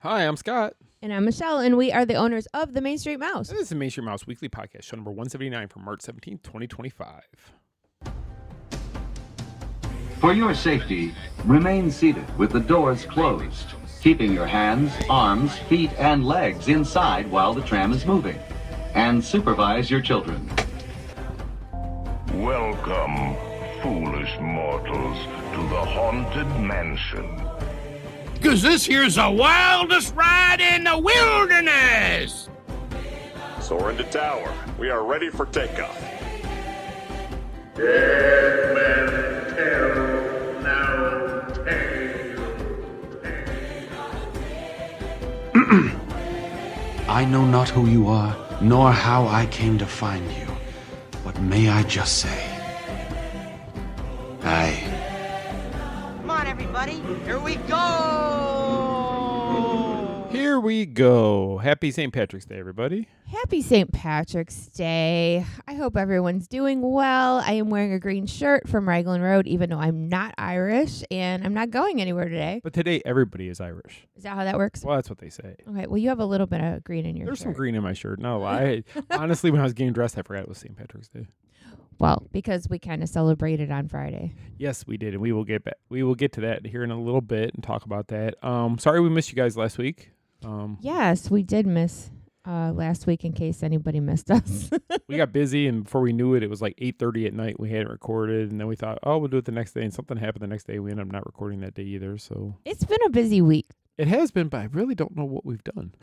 Hi, I'm Scott. And I'm Michelle, and we are the owners of the Main Street Mouse. And this is the Main Street Mouse Weekly Podcast, show number 179 for March 17th, 2025. For your safety, remain seated with the doors closed, keeping your hands, arms, feet, and legs inside while the tram is moving. And supervise your children. Welcome, foolish mortals, to the Haunted Mansion. 'Cause this here's the wildest ride in the wilderness! Soar into tower. We are ready for takeoff. Dead men tell no tale. I know not who you are, nor how I came to find you, but may I just say, Come on, everybody. Here we go. Here we go. Happy St. Patrick's Day, everybody. Happy St. Patrick's Day. I hope everyone's doing well. I am wearing a green shirt from Raglan Road, even though I'm not Irish, and I'm not going anywhere today. But today, everybody is Irish. Is that how that works? Well, that's what they say. Okay, well, you have a little bit of green in your There's shirt. some green in my shirt. No lie. Honestly, when I was getting dressed, I forgot it was St. Patrick's Day. Well, because we kind of celebrated on Friday. Yes, we did, and we will get back. We will get to that here in a little bit and talk about that. Sorry we missed you guys last week. Yes, we did miss last week in case anybody missed us. We got busy, and before we knew it, it was like 8:30 at night. We hadn't recorded, and then we thought, oh, we'll do it the next day, and something happened the next day. We ended up not recording that day either. So It's been a busy week. it has been, but I really don't know what we've done.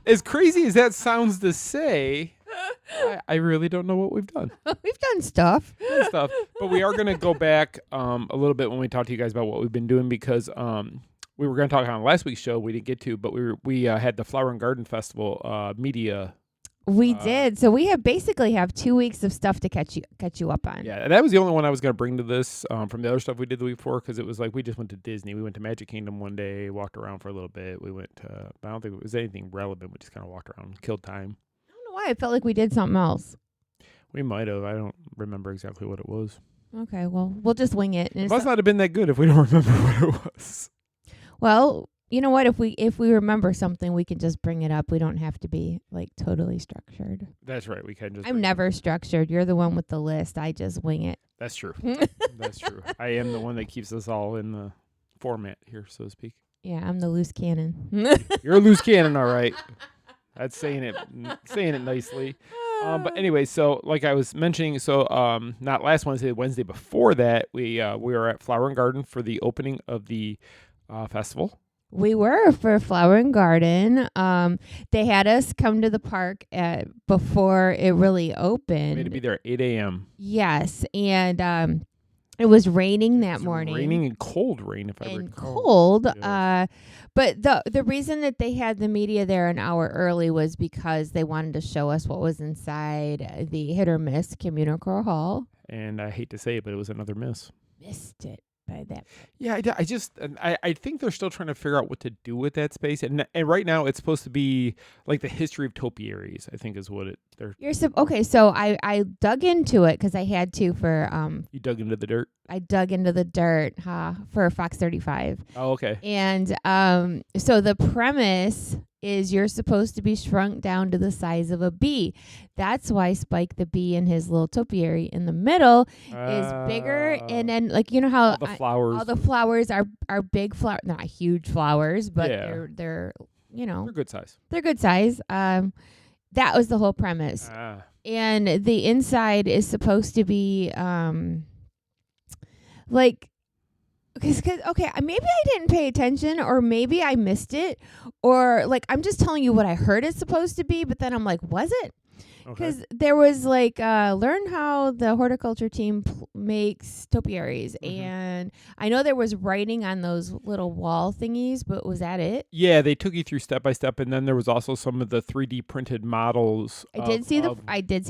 As crazy as that sounds to say, I really don't know what we've done. We've done stuff. Stuff, but we are going to go back a little bit when we talk to you guys about what we've been doing because we were going to talk on last week's show. We didn't get to, but we had the Flower and Garden Festival media. We did. So we basically have 2 weeks of stuff to catch you up on. Yeah, and that was the only one I was going to bring to this from the other stuff we did the week before because it was like we just went to Disney. We went to Magic Kingdom one day, walked around for a little bit. We went to, I don't think it was anything relevant. We just kind of walked around, killed time. I don't know why I felt like we did something else. We might have. I don't remember exactly what it was. Okay, well, we'll just wing it. It must not have been that good if we don't remember what it was. Well, you know what? If we remember something, we can just bring it up. We don't have to be like totally structured. That's right. We can just. I'm never structured. You're the one with the list. I just wing it. That's true. That's true. I am the one that keeps us all in the format here, so to speak. Yeah, I'm the loose cannon. You're a loose cannon, all right. That's saying it nicely. But anyway, so like I was mentioning, not last Wednesday, the Wednesday before that, we were at Flower and Garden for the opening of the festival. We were for Flower and Garden. They had us come to the park before it really opened. We had to be there at 8 a.m. Yes, and it was raining that morning. Raining and cold rain, if I recall. And cold. Yes. But the reason that they had the media there an hour early was because they wanted to show us what was inside the hit or miss Communicore Hall. And I hate to say it, but it was another miss. Missed it by that. Yeah, I think they're still trying to figure out what to do with that space. And right now it's supposed to be like the history of topiaries, I think is what they're. Okay, so I dug into it because I had to for You dug into the dirt? I dug into the dirt for Fox 35. Oh, okay. And so the premise is you're supposed to be shrunk down to the size of a bee. That's why Spike the bee in his little topiary in the middle is bigger. And then, like, you know how all the flowers are big flowers, not huge flowers, but yeah. they're They're good size. They're good size. That was the whole premise. And the inside is supposed to be like. Cause, okay, maybe I didn't pay attention or maybe I missed it or like I'm just telling you what I heard it's supposed to be, but then I'm like, was it? Because there was like learn how the horticulture team makes topiaries. And I know there was writing on those little wall thingies, but was that it? Yeah, they took you through step by step, and then there was also some of the 3D printed models. I did see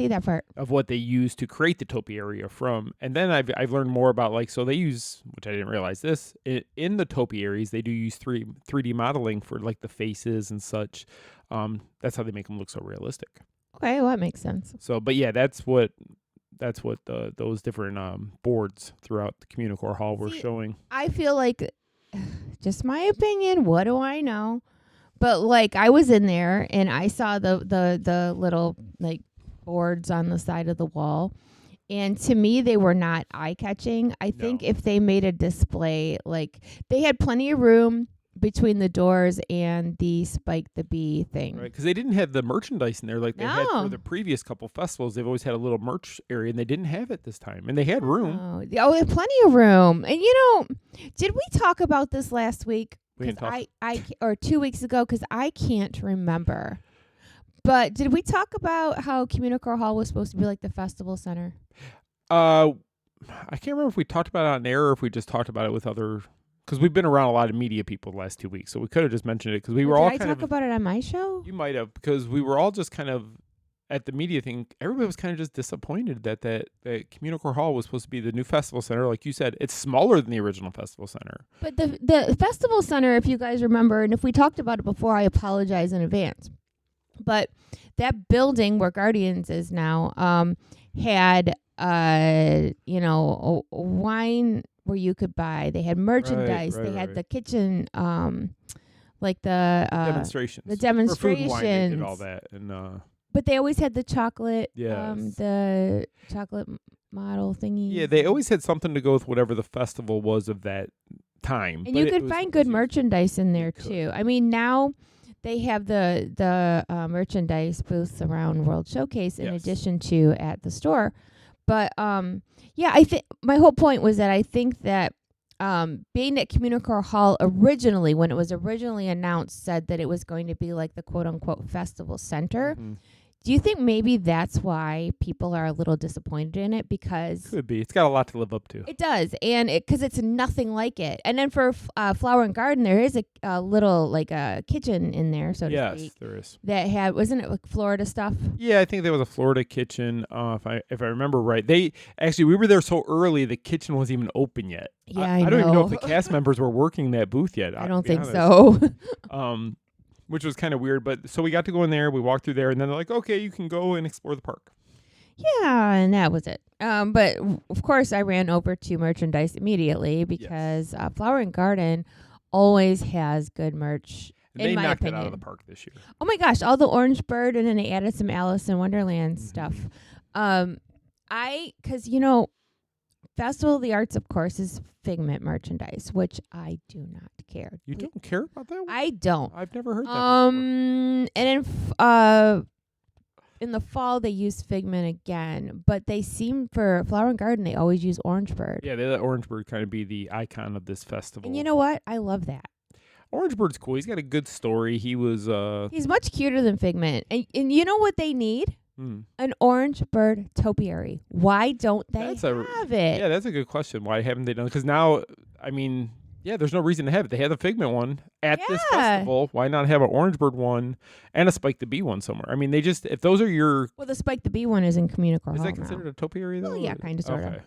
that part of what they used to create the topiary from. And then I've learned more about so they use, which I didn't realize this, in the topiaries they do use 3D modeling for like the faces and such. That's how they make them look so realistic. Okay, well that makes sense. So, but yeah, that's what those different boards throughout the Communicore Hall were showing. I feel like just my opinion. What do I know? But like I was in there and I saw the little like boards on the side of the wall. And to me, they were not eye-catching. I think if they made a display, like they had plenty of room between the doors and the Spike the Bee thing. Right, because they didn't have the merchandise in there like they had for No. the previous couple festivals. They've always had a little merch area, and they didn't have it this time. And they had room. Oh, they had plenty of room. And did we talk about this last week? We didn't talk. Or 2 weeks ago, because I can't remember. But did we talk about how Communicore Hall was supposed to be like the festival center? I can't remember if we talked about it on air or if we just talked about it with other. Because we've been around a lot of media people the last 2 weeks, so we could have just mentioned it because we were all Did I kind talk about it on my show? You might have, because we were all just kind of at the media thing. Everybody was kind of just disappointed that Communicore Hall was supposed to be the new festival center. Like you said, it's smaller than the original festival center. But the festival center, if you guys remember, and if we talked about it before, I apologize in advance. But that building where Guardians is now had a wine where you could buy. They had merchandise. They had the kitchen, like the demonstrations. The demonstrations. For food, wine, they did all that, and but they always had the chocolate. Yes. The chocolate model thingy. Yeah, they always had something to go with whatever the festival was of that time. And you could find good merchandise in there too. I mean, now they have the merchandise booths around World Showcase in addition to at the store. But I think my whole point was that I think that being at Communicore Hall originally, when it was originally announced, said that it was going to be like the quote unquote festival center. Mm-hmm. Do you think maybe that's why people are a little disappointed in it? Because could be. It's got a lot to live up to. It does, and because it's nothing like it. And then for Flower and Garden, there is a little like a kitchen in there, so to speak. Yes, there is. That had, wasn't it like Florida stuff? Yeah, I think there was a Florida kitchen. If I remember right, we were there so early the kitchen wasn't even open yet. Yeah, I don't even know if the cast members were working that booth yet. I don't think so. Which was kind of weird, but so we got to go in there, we walked through there, and then they're like, okay, you can go and explore the park. Yeah, and that was it. But of course, I ran over to merchandise immediately because Flower and Garden always has good merch. And they knocked it out of the park this year. Oh my gosh, all the Orange Bird, and then they added some Alice in Wonderland stuff. Because Festival of the Arts, of course, is Figment merchandise, which I do not care. You don't care about that one? I don't. I've never heard that before. And in the fall, they use Figment again, but they seem, for Flower and Garden, they always use Orange Bird. Yeah, they let Orange Bird kind of be the icon of this festival. And you know what? I love that. Orange Bird's cool. He's got a good story. He was... He's much cuter than Figment. And you know what they need? An Orange Bird topiary. Why don't they have it? Yeah, that's a good question. Why haven't they done it? Because now, I mean, there's no reason to have it. They had the Figment one at this festival. Why not have an Orange Bird one and a Spike the Bee one somewhere? I mean, if those are your... Well, the Spike the Bee one is in Communicore Hall. Is that considered a topiary, though? Well, yeah, kind of, sort of.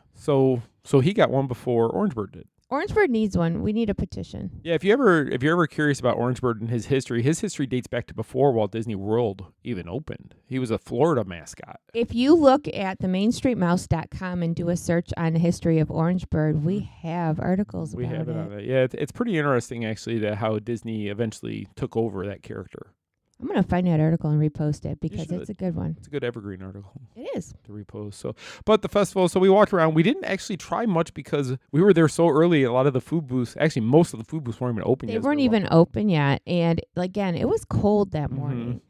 So he got one before Orange Bird did. Orange Bird needs one. We need a petition. Yeah, if you're ever curious about Orange Bird and his history dates back to before Walt Disney World even opened. He was a Florida mascot. If you look at themainstreetmouse.com and do a search on the history of Orange Bird, we have articles about it. We have it on it. Yeah, it's pretty interesting, actually, how Disney eventually took over that character. I'm going to find that article and repost it because it's a good one. It's a good evergreen article. It is. To repost. So, but the festival, so we walked around. We didn't actually try much because we were there so early. A lot of the food booths, actually most of the food booths weren't even open yet. They weren't even open yet. And again, it was cold that morning.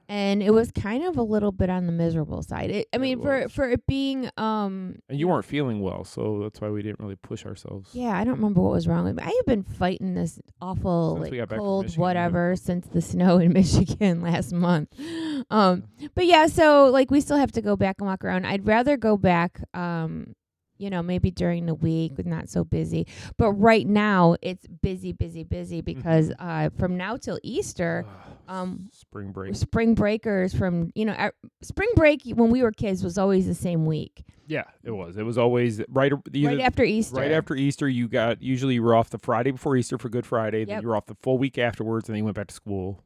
And it was kind of a little bit on the miserable side. For it being... and you weren't feeling well, so that's why we didn't really push ourselves. Yeah, I don't remember what was wrong with me. I have been fighting this awful, cold whatever since the snow in Michigan last month. But yeah, so, we still have to go back and walk around. I'd rather go back... maybe during the week, not so busy. But right now, it's busy because from now till Easter, spring breakers from, spring break when we were kids was always the same week. Yeah, it was. It was always right after Easter. Right after Easter, you were off the Friday before Easter for Good Friday. Then you were off the full week afterwards, and then you went back to school.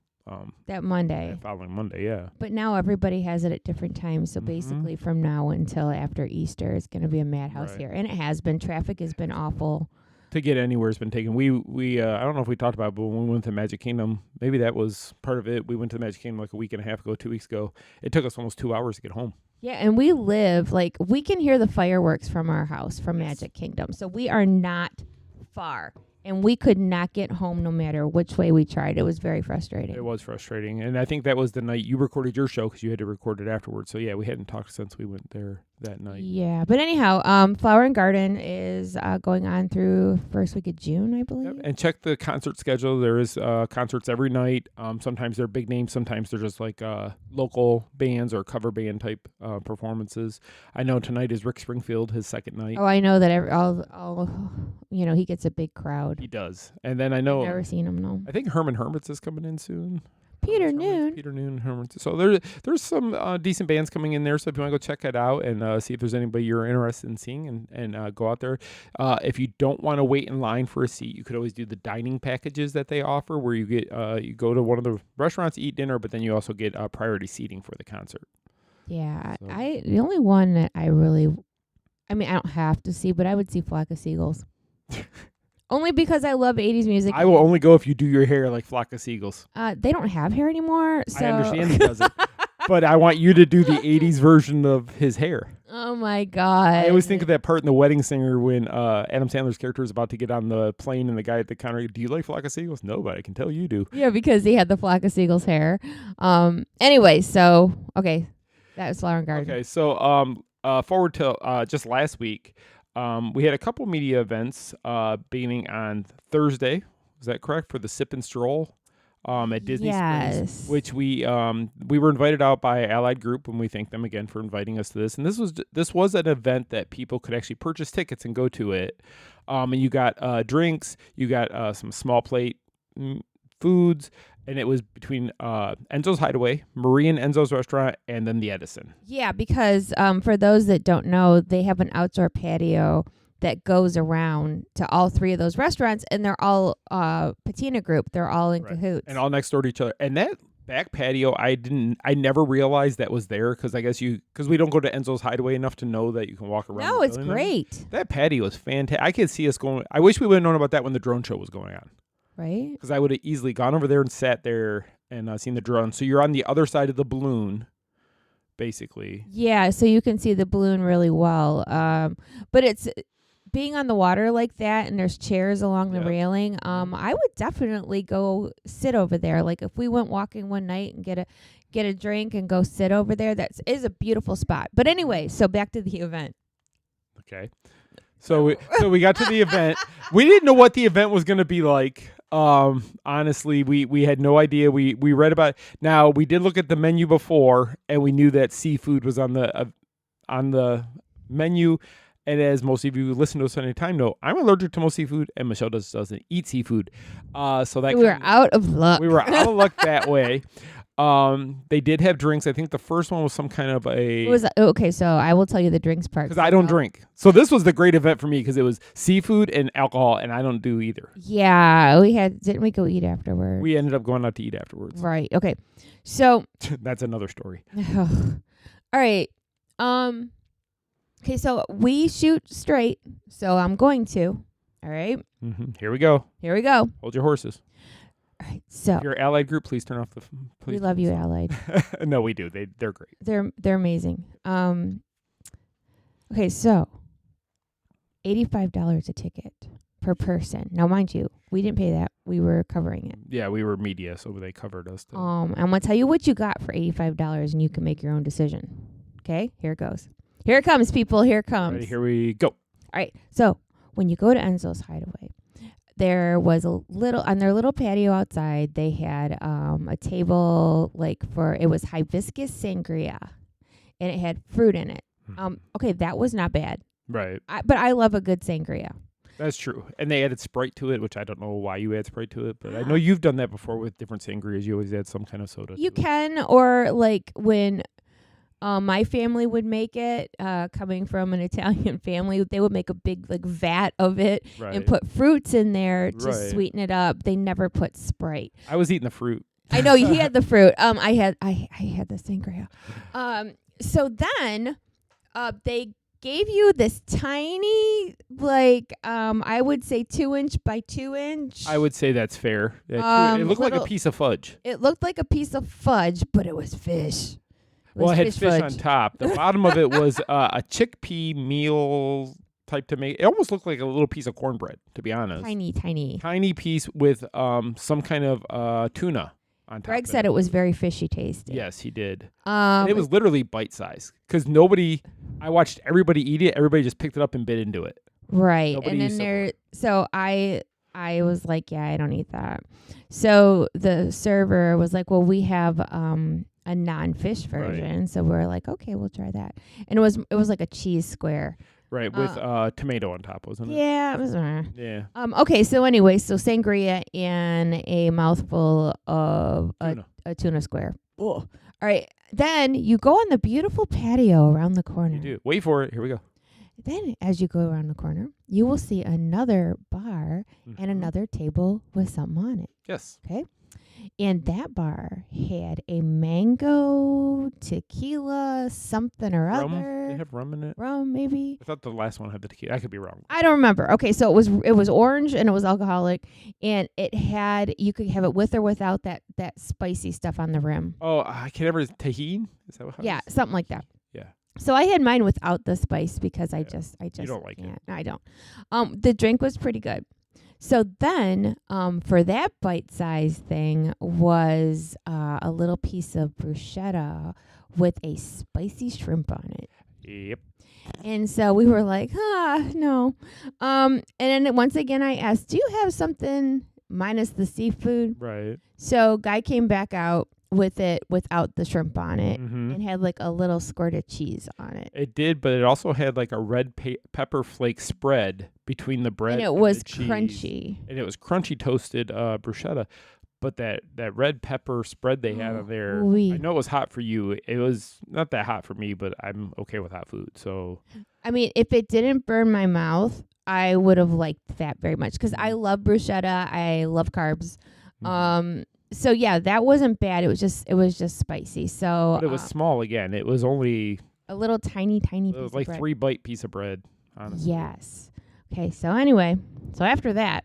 That Monday. Following Monday, yeah. But now everybody has it at different times. So basically from now until after Easter, it's going to be a madhouse here. And it has been. Traffic has been awful. to get anywhere has been taken. We I don't know if we talked about it, but when we went to Magic Kingdom, maybe that was part of it. We went to the Magic Kingdom like a week and a half ago, 2 weeks ago. It took us almost 2 hours to get home. Yeah, and we live, like, we can hear the fireworks from our house, from Magic Kingdom. So we are not far. And we could not get home no matter which way we tried. It was very frustrating. It was frustrating. And I think that was the night you recorded your show because you had to record it afterwards. So, yeah, we hadn't talked since we went there that night. Yeah. But anyhow, Flower and Garden is going on through first week of June, I believe. Yep. And check the concert schedule. There is concerts every night. Sometimes they're big names. Sometimes they're just like local bands or cover band type performances. I know tonight is Rick Springfield, his second night. Oh, I know that he gets a big crowd. He does. And then I know... I've never seen him, no. I think Herman Hermits is coming in soon. Peter Noon. Peter Noon, Hermits. So there's some decent bands coming in there. So if you want to go check it out and see if there's anybody you're interested in seeing and go out there. If you don't want to wait in line for a seat, you could always do the dining packages that they offer where you get you go to one of the restaurants, eat dinner, but then you also get priority seating for the concert. Yeah. So. The only one that I don't have to see, but I would see Flock of Seagulls. Only because I love 80s music. I will only go if you do your hair like Flock of Seagulls. They don't have hair anymore. So. I understand he doesn't. But I want you to do the 80s version of his hair. Oh, my God. I always think of that part in The Wedding Singer when Adam Sandler's character is about to get on the plane and the guy at the counter, do you like Flock of Seagulls? No, but I can tell you do. Yeah, because he had the Flock of Seagulls hair. Anyway, so, okay. That was Flower and Garden. Okay, so forward to just last week. We had a couple media events beginning on Thursday. Is that correct? For the Sip and Stroll at Disney Springs, which we were invited out by Allied Group, and we thank them again for inviting us to this. And this was an event that people could actually purchase tickets and go to it. And you got drinks, you got some small plate foods, and it was between Enzo's Hideaway, Marie and Enzo's Restaurant, and then the Edison. Yeah, because for those that don't know, they have an outdoor patio that goes around to all three of those restaurants, and they're all Patina Group. They're all in cahoots. And all next door to each other. And that back patio, I never realized that was there because I guess because we don't go to Enzo's Hideaway enough to know that you can walk around. No, it's great. That patio is fantastic. I could see us going. I wish we would have known about that when the drone show was going on. Right. Because I would have easily gone over there and sat there and seen the drone. So you're on the other side of the balloon, basically. Yeah, so you can see the balloon really well. But it's being on the water like that, and there's chairs along the railing. I would definitely go sit over there. Like if we went walking one night and get a drink and go sit over there, that is a beautiful spot. But anyway, so back to the event. Okay. So we got to the event. We didn't know what the event was going to be like. Honestly, we had no idea. We read about it. Now we did look at the menu before, and we knew that seafood was on the menu. And as most of you listen to us at any time know, I'm allergic to most seafood, and Michelle doesn't eat seafood. So that we were out of luck. We were out of luck that way. They did have drinks. I think the first one was some kind of a... It was okay, so I will tell you the drinks part. Because I don't drink. So this was the great event for me because it was seafood and alcohol, and I don't do either. Yeah, didn't we go eat afterwards? We ended up going out to eat afterwards. Right, okay. So... That's another story. All right. Okay, so we shoot straight, so I'm going to. All right? Mm-hmm. Here we go. Hold your horses. All right, so if you're Allied Group, please turn off the. We love you, Allied. No, we do. They're great. They're amazing. Okay, so $85 a ticket per person. Now, mind you, we didn't pay that. We were covering it. Yeah, we were media, so they covered us. I'm gonna tell you what you got for $85, and you can make your own decision. Okay, here it goes. Here it comes, people. Here it comes. Ready, here we go. All right. So when you go to Enzo's Hideaway, there was on their little patio outside, they had a table it was hibiscus sangria, and it had fruit in it. Okay, that was not bad. Right. But I love a good sangria. That's true. And they added Sprite to it, which I don't know why you add Sprite to it, but I know you've done that before with different sangrias. You always add some kind of soda. You can, or like when my family would make it, coming from an Italian family, they would make a big vat of it and put fruits in there to sweeten it up. They never put Sprite. I was eating the fruit. I know he had the fruit. I had the sangria. So then they gave you this tiny, like, I would say 2-inch by 2-inch. I would say that's fair. Yeah, it looked like a piece of fudge. It looked like a piece of fudge, but it was fish. Well, it had fish fudge on top. The bottom of it was a chickpea meal type tomato. It almost looked like a little piece of cornbread, to be honest. Tiny piece with some kind of tuna on top. Greg said it was very fishy tasting. Yes, he did. And it was literally bite size because nobody. I watched everybody eat it. Everybody just picked it up and bit into it. Right, Nobody and then so I was like, yeah, I don't eat that. So the server was like, well, we have a non-fish version. Right. So we're like, okay, we'll try that. And it was like a cheese square. Right, with tomato on top, wasn't it? Yeah, it was. Yeah. Okay, so anyway, so sangria and a mouthful of a tuna square. Ugh. All right, then you go on the beautiful patio around the corner. You do. Wait for it. Here we go. Then, as you go around the corner, you will see another bar and another table with something on it. Yes. Okay. And that bar had a mango tequila something or other. They have rum in it. Rum, maybe. I thought the last one had the tequila. I could be wrong. I don't remember. Okay, so it was orange and it was alcoholic, and you could have it with or without that spicy stuff on the rim. Oh, I can never tahini. Is that what? Yeah, something like that. Yeah. So I had mine without the spice because I just you don't like it. No, I don't. The drink was pretty good. So then, for that bite-sized thing was a little piece of bruschetta with a spicy shrimp on it. Yep. And so we were like, no. And then once again, I asked, do you have something minus the seafood? Right. So guy came back out with it without the shrimp on it and had like a little squirt of cheese on it. It did, but it also had like a red pepper flake spread between the bread and it was the cheese. Crunchy. And it was crunchy toasted bruschetta. But that red pepper spread they had on there, I know it was hot for you. It was not that hot for me, but I'm okay with hot food. So, I mean, if it didn't burn my mouth, I would have liked that very much because I love bruschetta. I love carbs. So yeah, that wasn't bad. It was just spicy. So but it was small again. It was only a little tiny piece it was like of bread. 3-bite piece of bread, honestly. Yes. Okay, so anyway, after that.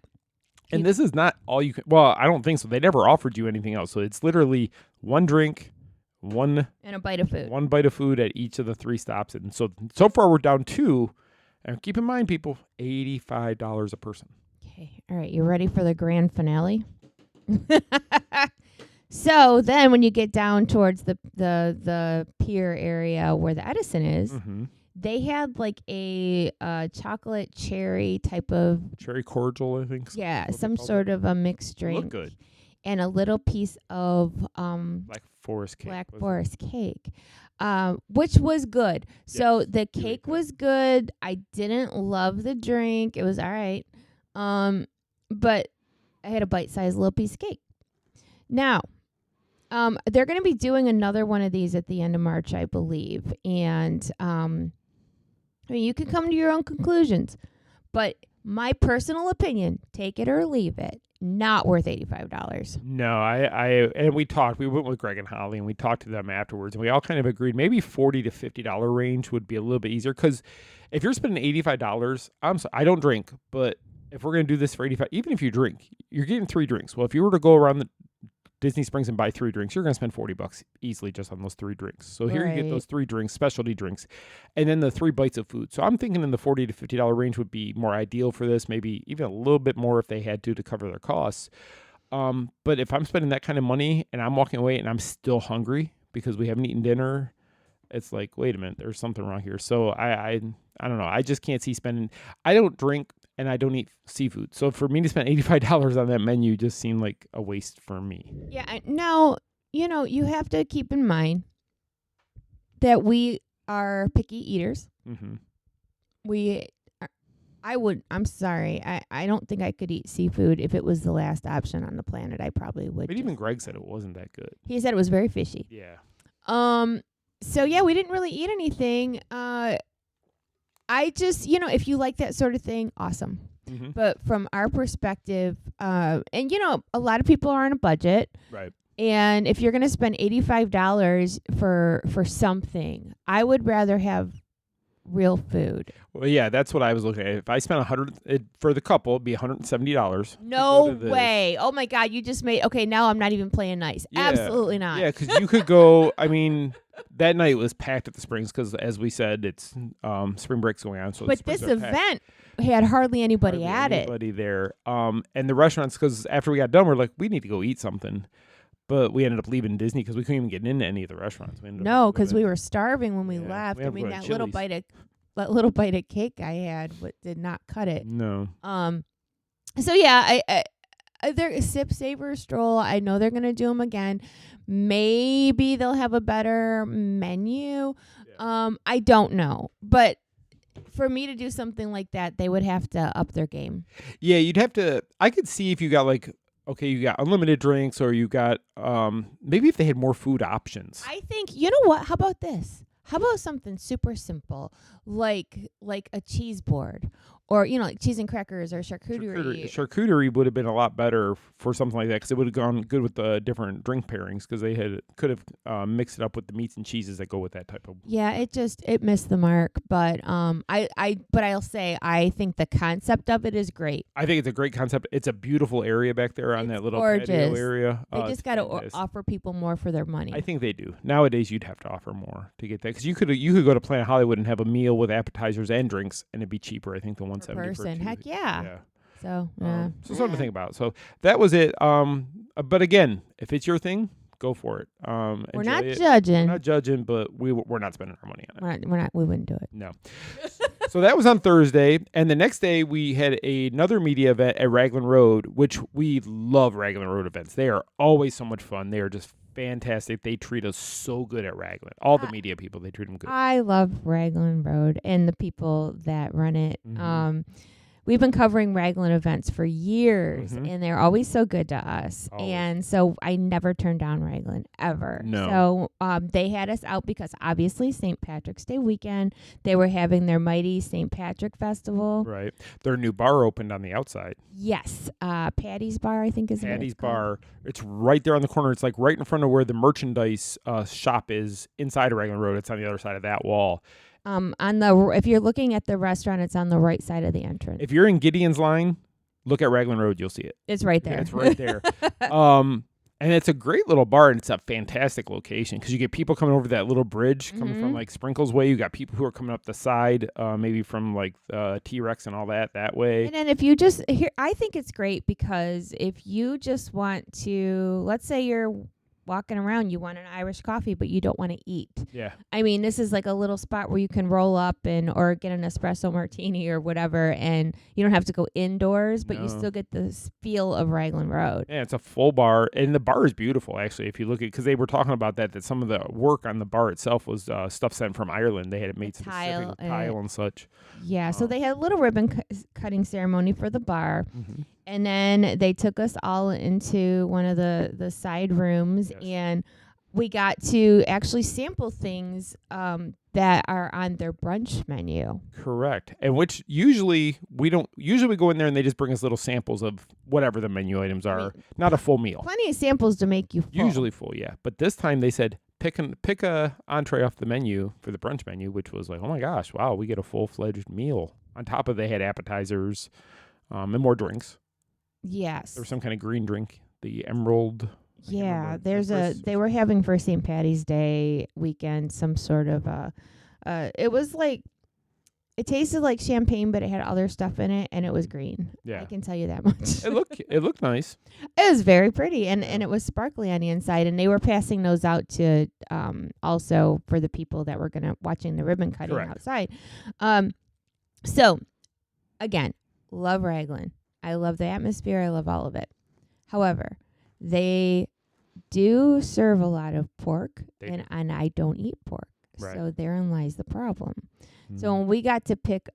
And this is not all you can well, I don't think so. They never offered you anything else. So it's literally one drink, and a bite of food. One bite of food at each of the 3 stops. And so far we're down 2. And keep in mind, people, $85 a person. Okay. All right, you ready for the grand finale? So then when you get down towards the pier area where the Edison is, they had like a chocolate cherry type of cherry cordial, I think. Yeah, some sort of a mixed drink. Looked good. And a little piece of Black Forest cake. Which was good. Yes, so the cake was good. I didn't love the drink. It was all right. But I had a bite-sized little piece of cake. Now, they're going to be doing another one of these at the end of March, I believe. And I mean, you can come to your own conclusions. But my personal opinion, take it or leave it, not worth $85. No, and we went with Greg and Holly, and we talked to them afterwards, and we all kind of agreed maybe $40 to $50 range would be a little bit easier. Because if you're spending $85, I don't drink, but if we're going to do this for $85, even if you drink, you're getting 3 drinks. Well, if you were to go around the Disney Springs and buy 3 drinks, you're going to spend $40 easily just on those 3 drinks. So here you get those 3 drinks, specialty drinks, and then the 3 bites of food. So I'm thinking in the $40 to $50 range would be more ideal for this, maybe even a little bit more if they had to cover their costs. But if I'm spending that kind of money and I'm walking away and I'm still hungry because we haven't eaten dinner, it's like, wait a minute, there's something wrong here. So I don't know. I just can't see spending. I don't drink and I don't eat seafood. So for me to spend $85 on that menu just seemed like a waste for me. Yeah. Now, you have to keep in mind that we are picky eaters. I'm sorry. I don't think I could eat seafood if it was the last option on the planet. I probably would. But even Greg said it wasn't that good. He said it was very fishy. Yeah. So yeah, we didn't really eat anything. I just, if you like that sort of thing, awesome. But from our perspective, and a lot of people are on a budget. Right. And if you're going to spend $85 for something, I would rather have real food. Well, yeah, that's what I was looking at. If I spent for the couple, it'd be $170. No way. Oh my God, you just made okay, now I'm not even playing nice. Yeah. Absolutely not. Yeah, because you could go, I mean, that night was packed at the Springs because, as we said, it's spring break's going on. So but this event had hardly anybody Anybody there. And the restaurants, because after we got done, we're like, we need to go eat something. But we ended up leaving Disney because we couldn't even get into any of the restaurants. No, because we were starving when we left. We I mean, had to go to that little bite of cake I had did not cut it. No. So yeah, they're Sip, Savor, Stroll. I know they're gonna do them again. Maybe they'll have a better menu. Yeah. I don't know, but for me to do something like that, they would have to up their game. Yeah, you'd have to. I could see if you got okay, you got unlimited drinks, or you got maybe if they had more food options. I think, you know what? How about this? How about something super simple, like a cheese board, or like cheese and crackers or charcuterie. Charcuterie would have been a lot better for something like that because it would have gone good with the different drink pairings because they could have mixed it up with the meats and cheeses that go with that type of. Yeah, it missed the mark, but I'll say I think the concept of it is great. I think it's a great concept. It's a beautiful area back there on that little patio area. They just got to offer people more for their money. I think they do. Nowadays, you'd have to offer more to get that because you could go to Planet Hollywood and have a meal with appetizers and drinks, and it'd be cheaper. I think the $170 per person. Heck yeah. So so something to think about. So that was it. But again, if it's your thing, go for it. We're not judging. We're not judging, but we're not spending our money on it. We wouldn't do it. No. So that was on Thursday, and the next day we had another media event at Raglan Road, which we love Raglan Road events. They are always so much fun. They are just fantastic. They treat us so good at Raglan. All the media people, they treat them good. I love Raglan Road and the people that run it. Mm-hmm. We've been covering Raglan events for years, and they're always so good to us. Always. And so I never turned down Raglan, ever. No. So they had us out because obviously St. Patrick's Day weekend, they were having their mighty St. Patrick Festival. Right. Their new bar opened on the outside. Yes. Patty's Bar, I think is Patty's Bar. It's right there on the corner. It's like right in front of where the merchandise shop is inside of Raglan Road. It's on the other side of that wall. If you're looking at the restaurant, it's on the right side of the entrance. If you're in Gideon's line, look at Raglan Road. You'll see it. It's right there. Yeah, it's right there. And it's a great little bar, and it's a fantastic location because you get people coming over that little bridge coming from like Sprinkles Way. You got people who are coming up the side, maybe from like T-Rex and all that way. And then if you just I think it's great because if you just want to, let's say you're walking around, you want an Irish coffee, but you don't want to eat. Yeah. I mean, this is like a little spot where you can roll up or get an espresso martini or whatever, and you don't have to go indoors, but you still get the feel of Raglan Road. Yeah, it's a full bar, and the bar is beautiful, actually, if you look at because they were talking about that some of the work on the bar itself was stuff sent from Ireland. They had it made specific with tile and such. Yeah, so they had a little ribbon cutting ceremony for the bar. Mm-hmm. And then they took us all into one of the side rooms, and we got to actually sample things that are on their brunch menu. Correct. And which usually we don't. Usually we go in there and they just bring us little samples of whatever the menu items are. Not a full meal. Plenty of samples to make you full. Usually full, yeah. But this time they said pick a entree off the menu for the brunch menu, which was like, oh my gosh, wow, we get a full-fledged meal. On top of they had appetizers and more drinks. Yes. There was some kind of green drink, the Emerald. Yeah, they were having for St. Patty's Day weekend some sort of it was like, it tasted like champagne, but it had other stuff in it, and it was green. Yeah. I can tell you that much. It looked nice. It was very pretty, and it was sparkly on the inside, and they were passing those out to also for the people that were watching the ribbon cutting outside. So, again, love Raglan. I love the atmosphere. I love all of it. However, they do serve a lot of pork, and I don't eat pork. Right. So therein lies the problem. So when we got to pick,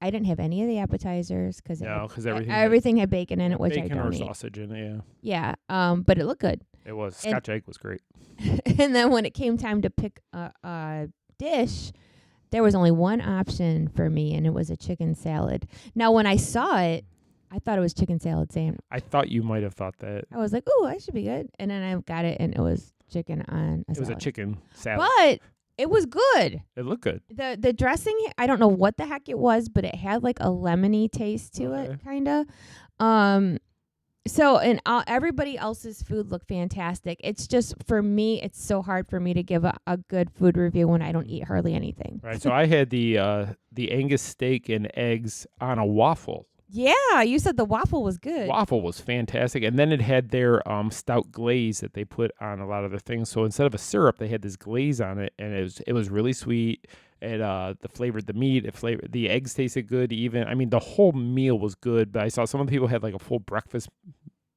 I didn't have any of the appetizers because everything had bacon in it, which I don't eat. Bacon or sausage in it, yeah. Yeah, but it looked good. It was. Scotch egg was great. And then when it came time to pick a dish, there was only one option for me, and it was a chicken salad. Now, when I saw it, I thought it was chicken salad sandwich. I thought you might have thought that. I was like, "Ooh, I should be good." And then I got it, and it was chicken on a salad. It was a chicken salad. But It was good. It looked good. The dressing, I don't know what the heck it was, but it had like a lemony taste to it, kind of. So, and everybody else's food looked fantastic. It's just, for me, it's so hard for me to give a good food review when I don't eat hardly anything. Right. So I had the Angus steak and eggs on a waffle. Yeah, you said the waffle was good. Waffle was fantastic. And then it had their stout glaze that they put on a lot of their things. So instead of a syrup, they had this glaze on it, and it was really sweet. The flavored the meat, the eggs tasted good even. I mean, the whole meal was good, but I saw some of the people had like a full breakfast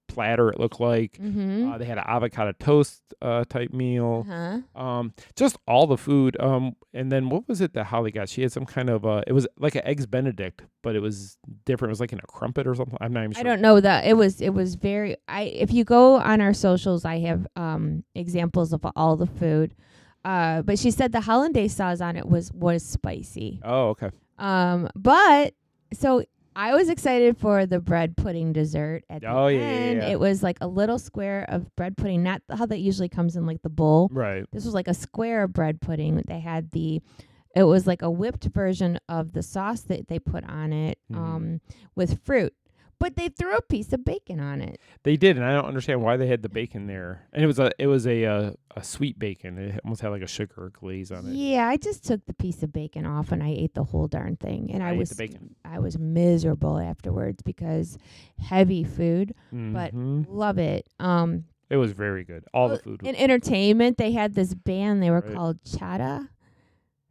platter, it looked like. Mm-hmm. They had an avocado toast type meal. Uh-huh. Just all the food. And then what was it that Holly got? She had some kind of it was like an eggs Benedict, but it was different. It was like in a crumpet or something. I'm not even sure. I don't know that it was very. If you go on our socials, I have examples of all the food. But she said the hollandaise sauce on it was spicy. Oh, okay. But so I was excited for the bread pudding dessert at the end. Yeah. It was like a little square of bread pudding, not how that usually comes in like the bowl. Right. This was like a square of bread pudding. They had it was like a whipped version of the sauce that they put on it with fruit. But they threw a piece of bacon on it. They did, and I don't understand why they had the bacon there. And it was a sweet bacon. It almost had like a sugar glaze on it. Yeah, I just took the piece of bacon off and I ate the whole darn thing. And I ate the bacon. I was miserable afterwards because heavy food, but love it. It was very good. All the food. In entertainment, they had this band. They were called Chada.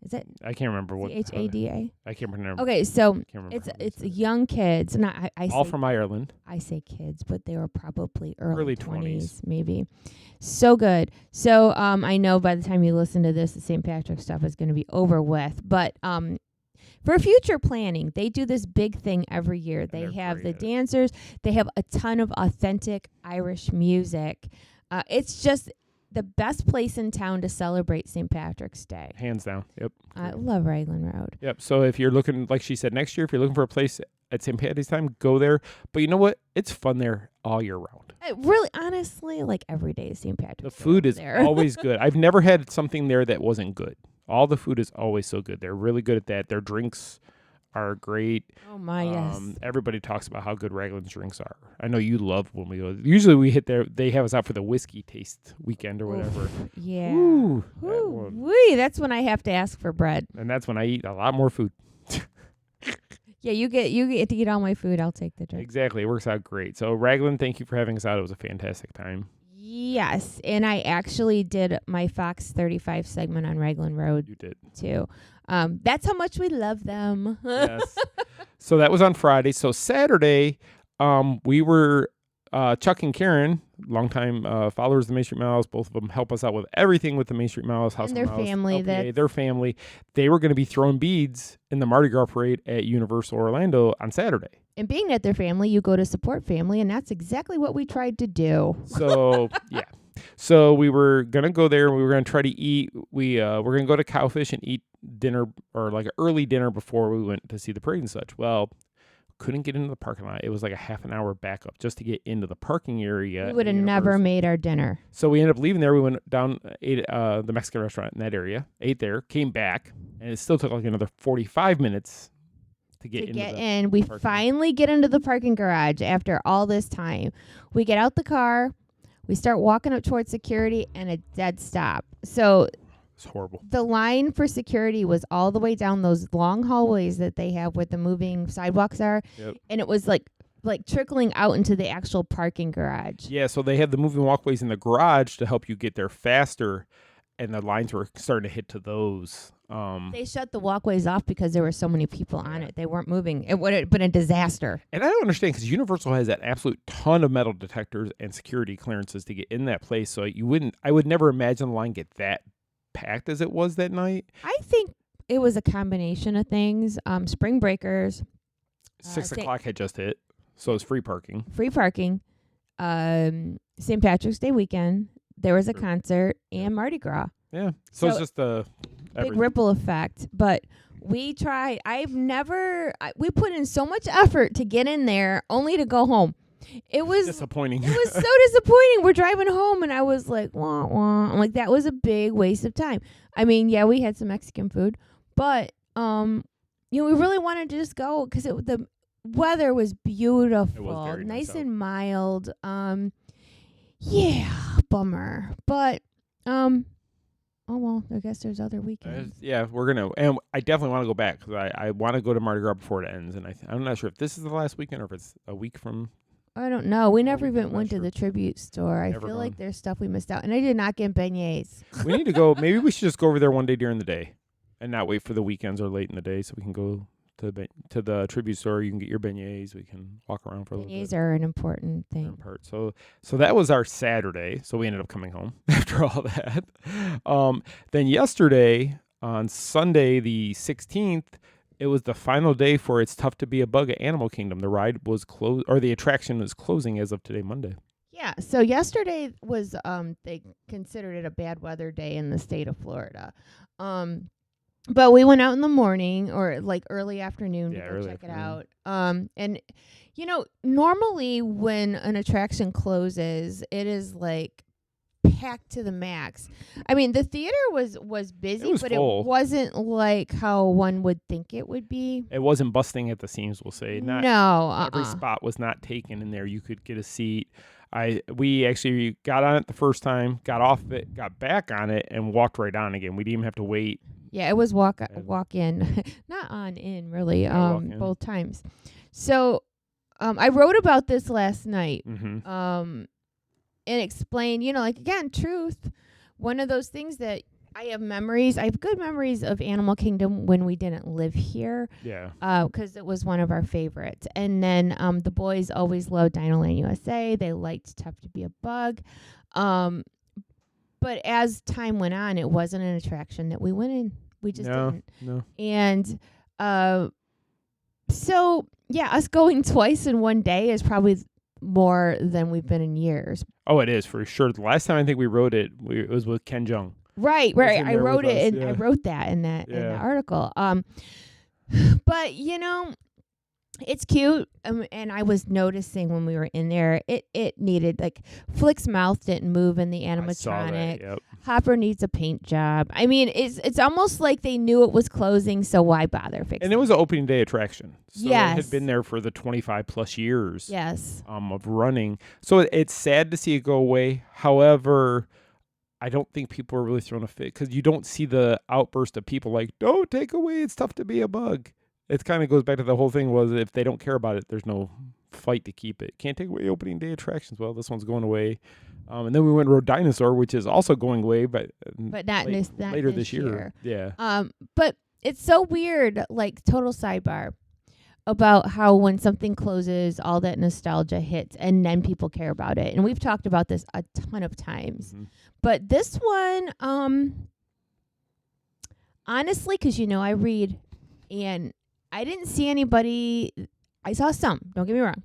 Is it? I can't remember what. Chada? I can't remember. Okay, so it's young kids. Not I all say, from Ireland. I say kids, but they were probably early 20s, maybe. So good. So I know by the time you listen to this, the St. Patrick's stuff is going to be over with. But for future planning, they do this big thing every year. They have the dancers. They have a ton of authentic Irish music. It's just the best place in town to celebrate St. Patrick's Day. Hands down. Yep. I love Raglan Road. Yep. So if you're looking, like she said, next year, if you're looking for a place at St. Patty's time, go there. But you know what? It's fun there all year round. Really, honestly, like every day is St. Patrick's The food is there. always good. I've never had something there that wasn't good. All the food is always so good. They're really good at that. Their drinks are great. Oh my, yes. Everybody talks about how good Raglan's drinks are. I know you love when we go. Usually we hit there. They have us out for the whiskey taste weekend or whatever. Yeah. Ooh, that's when I have to ask for bread. And that's when I eat a lot more food. Yeah, you get to eat all my food. I'll take the drink. Exactly. It works out great. So Raglan, thank you for having us out. It was a fantastic time. Yes, and I actually did my Fox 35 segment on Raglan Road. You did. Too. That's how much we love them. Yes. So that was on Friday. So Saturday, we were Chuck and Karen, longtime followers of the Main Street Miles. Both of them help us out with everything with the Main Street Miles. House and their Miles, family. their family. They were going to be throwing beads in the Mardi Gras parade at Universal Orlando on Saturday. And being at their family, you go to support family, and that's exactly what we tried to do. So, yeah. So we were going to go there, and we were going to try to eat. We're going to go to Cowfish and eat dinner, or like an early dinner before we went to see the parade and such. Well, couldn't get into the parking lot. It was like a half an hour backup just to get into the parking area. We would have never made our dinner. So we ended up leaving there. We went down, ate the Mexican restaurant in that area, ate there, came back, and it still took like another 45 minutes to get in. We finally get into the parking garage after all this time. We get out the car, we start walking up towards security, and a dead stop. So it's horrible. The line for security was all the way down those long hallways that they have where the moving sidewalks are. Yep. And it was like trickling out into the actual parking garage. Yeah, so they had the moving walkways in the garage to help you get there faster, and the lines were starting to hit to those. They shut the walkways off because there were so many people on it. They weren't moving. It would have been a disaster. And I don't understand, because Universal has that absolute ton of metal detectors and security clearances to get in that place. So I would never imagine the line get that packed as it was that night. I think it was a combination of things. Spring breakers. 6 o'clock had just hit, so it's free parking. Free parking. St. Patrick's Day weekend. There was a concert and Mardi Gras. Yeah. So it's just a big ripple effect. But we tried. We put in so much effort to get in there only to go home. It was disappointing. It was so disappointing. We're driving home, and I was like, wah, wah. I'm like, that was a big waste of time. I mean, yeah, we had some Mexican food, but we really wanted to just go because the weather was beautiful, It was very nice out. and mild. Yeah, bummer, but oh well, I guess there's other weekends. Yeah, we're gonna, and I definitely want to go back because I want to go to Mardi Gras before it ends, and I'm not sure if this is the last weekend or if it's a week from. I don't know. We never weekend, even I'm not went to sure. the tribute store. I Never feel gone. like there's stuff we missed out, and I did not get beignets. We need to go. Maybe we should just go over there one day during the day, and not wait for the weekends or late in the day, so we can go to the tribute store. You can get your beignets. We can walk around for a little bit. Beignets are an important thing. Part. So that was our Saturday. So we ended up coming home after all that. Then yesterday on Sunday the 16th, it was the final day for It's Tough to Be a Bug at Animal Kingdom. The ride was closed, or the attraction was closing as of today, Monday. Yeah. So yesterday was they considered it a bad weather day in the state of Florida. But we went out in the morning or like early afternoon to go check it out. And normally when an attraction closes, it is like packed to the max. I mean, the theater was busy, was but full. it wasn't like how one would think it would be. It wasn't busting at the seams, we'll say. No, every spot was not taken in there. You could get a seat. We actually got on it the first time, got off of it, got back on it, and walked right on again. We didn't even have to wait. Yeah, it was walk in, not on in really. walk in. Both times. So, I wrote about this last night. Mm-hmm. And explain, again, truth. One of those things that I have memories. I have good memories of Animal Kingdom when we didn't live here. Yeah. Because it was one of our favorites. And then the boys always loved Dinoland USA. They liked Tough to Be a Bug. But as time went on, it wasn't an attraction that we went in. We just didn't. No. And so, yeah, us going twice in one day is probably more than we've been in years. Oh, it is for sure. The last time I think we rode it, it was with Ken Jeong. Right. in I there wrote with it, us, and yeah. I wrote that in the article. But it's cute. And I was noticing when we were in there, it needed Flick's mouth didn't move in the animatronic. I saw that, yep. Hopper needs a paint job. I mean, it's almost like they knew it was closing, so why bother fixing? And it was an opening day attraction. So yes. it had been there for the 25 plus years. Yes. Of running. So it's sad to see it go away. However, I don't think people are really throwing a fit because you don't see the outburst of people like, don't take away, It's Tough to Be a Bug. It kind of goes back to the whole thing was if they don't care about it, there's no fight to keep it. Can't take away opening day attractions. Well, this one's going away. And then we went and rode Dinosaur, which is also going away, but not later this year. Yeah. But it's so weird, total sidebar, about how when something closes, all that nostalgia hits, and then people care about it. And we've talked about this a ton of times. Mm-hmm. But this one, honestly, because I read, and I didn't see anybody. I saw some. Don't get me wrong.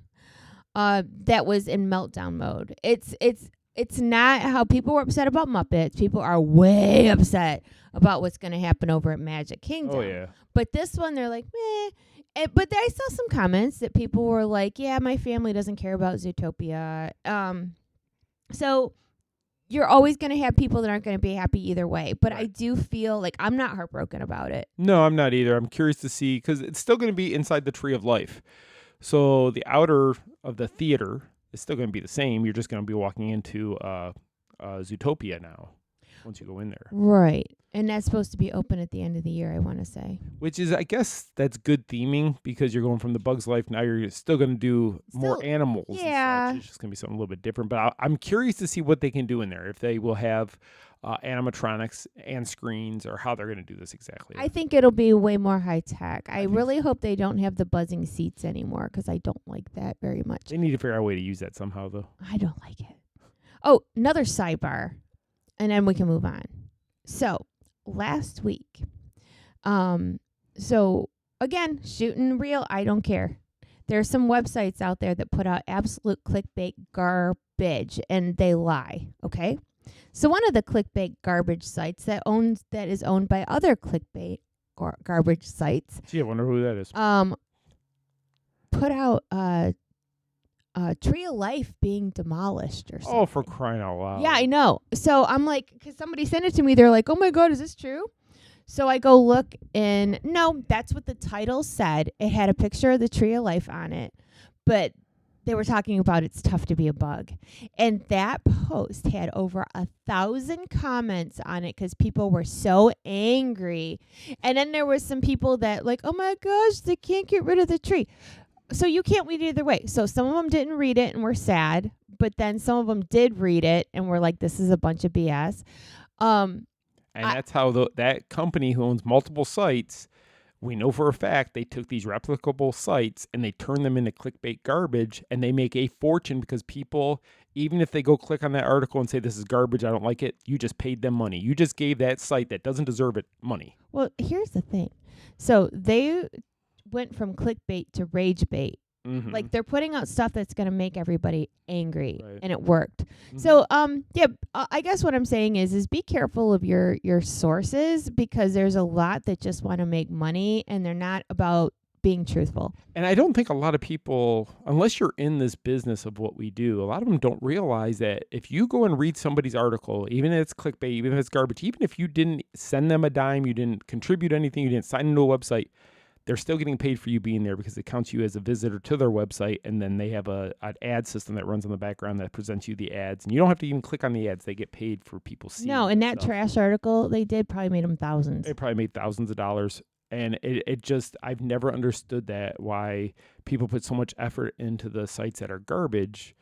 That was in meltdown mode. It's not how people were upset about Muppets. People are way upset about what's going to happen over at Magic Kingdom. Oh, yeah. But this one, they're like, meh. But I saw some comments that people were like, yeah, my family doesn't care about Zootopia. So you're always going to have people that aren't going to be happy either way. But right. I do feel like I'm not heartbroken about it. No, I'm not either. I'm curious to see because it's still going to be inside the Tree of Life. So the outer of the theater is still going to be the same. You're just going to be walking into Zootopia now once you go in there. Right. And that's supposed to be open at the end of the year, I want to say. Which is, I guess, that's good theming because you're going from the Bug's Life. Now you're still going to do more animals. Yeah. And such. It's just going to be something a little bit different. But I'm curious to see what they can do in there. If they will have animatronics and screens or how they're going to do this exactly. I think it'll be way more high tech. I really hope they don't have the buzzing seats anymore because I don't like that very much. They need to figure out a way to use that somehow, though. I don't like it. Oh, another sidebar, and then we can move on. So last week, so again, shooting real, I don't care. There are some websites out there that put out absolute clickbait garbage, and they lie, okay? So one of the clickbait garbage sites that is owned by other clickbait garbage sites. Gee, I wonder who that is. Put out Tree of Life being demolished or something. Oh, for crying out loud. Yeah, I know. So I'm like, because somebody sent it to me. They're like, oh, my God, is this true? So I go look, and no, that's what the title said. It had a picture of the Tree of Life on it, but they were talking about it's tough to be a bug. And that post had over 1,000 comments on it because people were so angry. And then there was some people that like, oh, my gosh, they can't get rid of the tree. So you can't read it either way. So some of them didn't read it and were sad, but then some of them did read it and were like, this is a bunch of BS. And that's how that company who owns multiple sites, we know for a fact they took these replicable sites and they turned them into clickbait garbage, and they make a fortune because people, even if they go click on that article and say this is garbage, I don't like it, you just paid them money. You just gave that site that doesn't deserve it money. Well, here's the thing. So they went from clickbait to rage bait. Mm-hmm. Like they're putting out stuff that's going to make everybody angry, Right. and it worked. Mm-hmm. So, I guess what I'm saying is be careful of your sources, because there's a lot that just want to make money and they're not about being truthful. And I don't think a lot of people, unless you're in this business of what we do, a lot of them don't realize that if you go and read somebody's article, even if it's clickbait, even if it's garbage, even if you didn't send them a dime, you didn't contribute anything, you didn't sign into a website, they're still getting paid for you being there because it counts you as a visitor to their website, and then they have an ad system that runs in the background that presents you the ads. And you don't have to even click on the ads. They get paid for people seeing No, and that stuff. trash article they did probably made them thousands. They probably made thousands of dollars. And it just, I've never understood that, why people put so much effort into the sites that are garbage,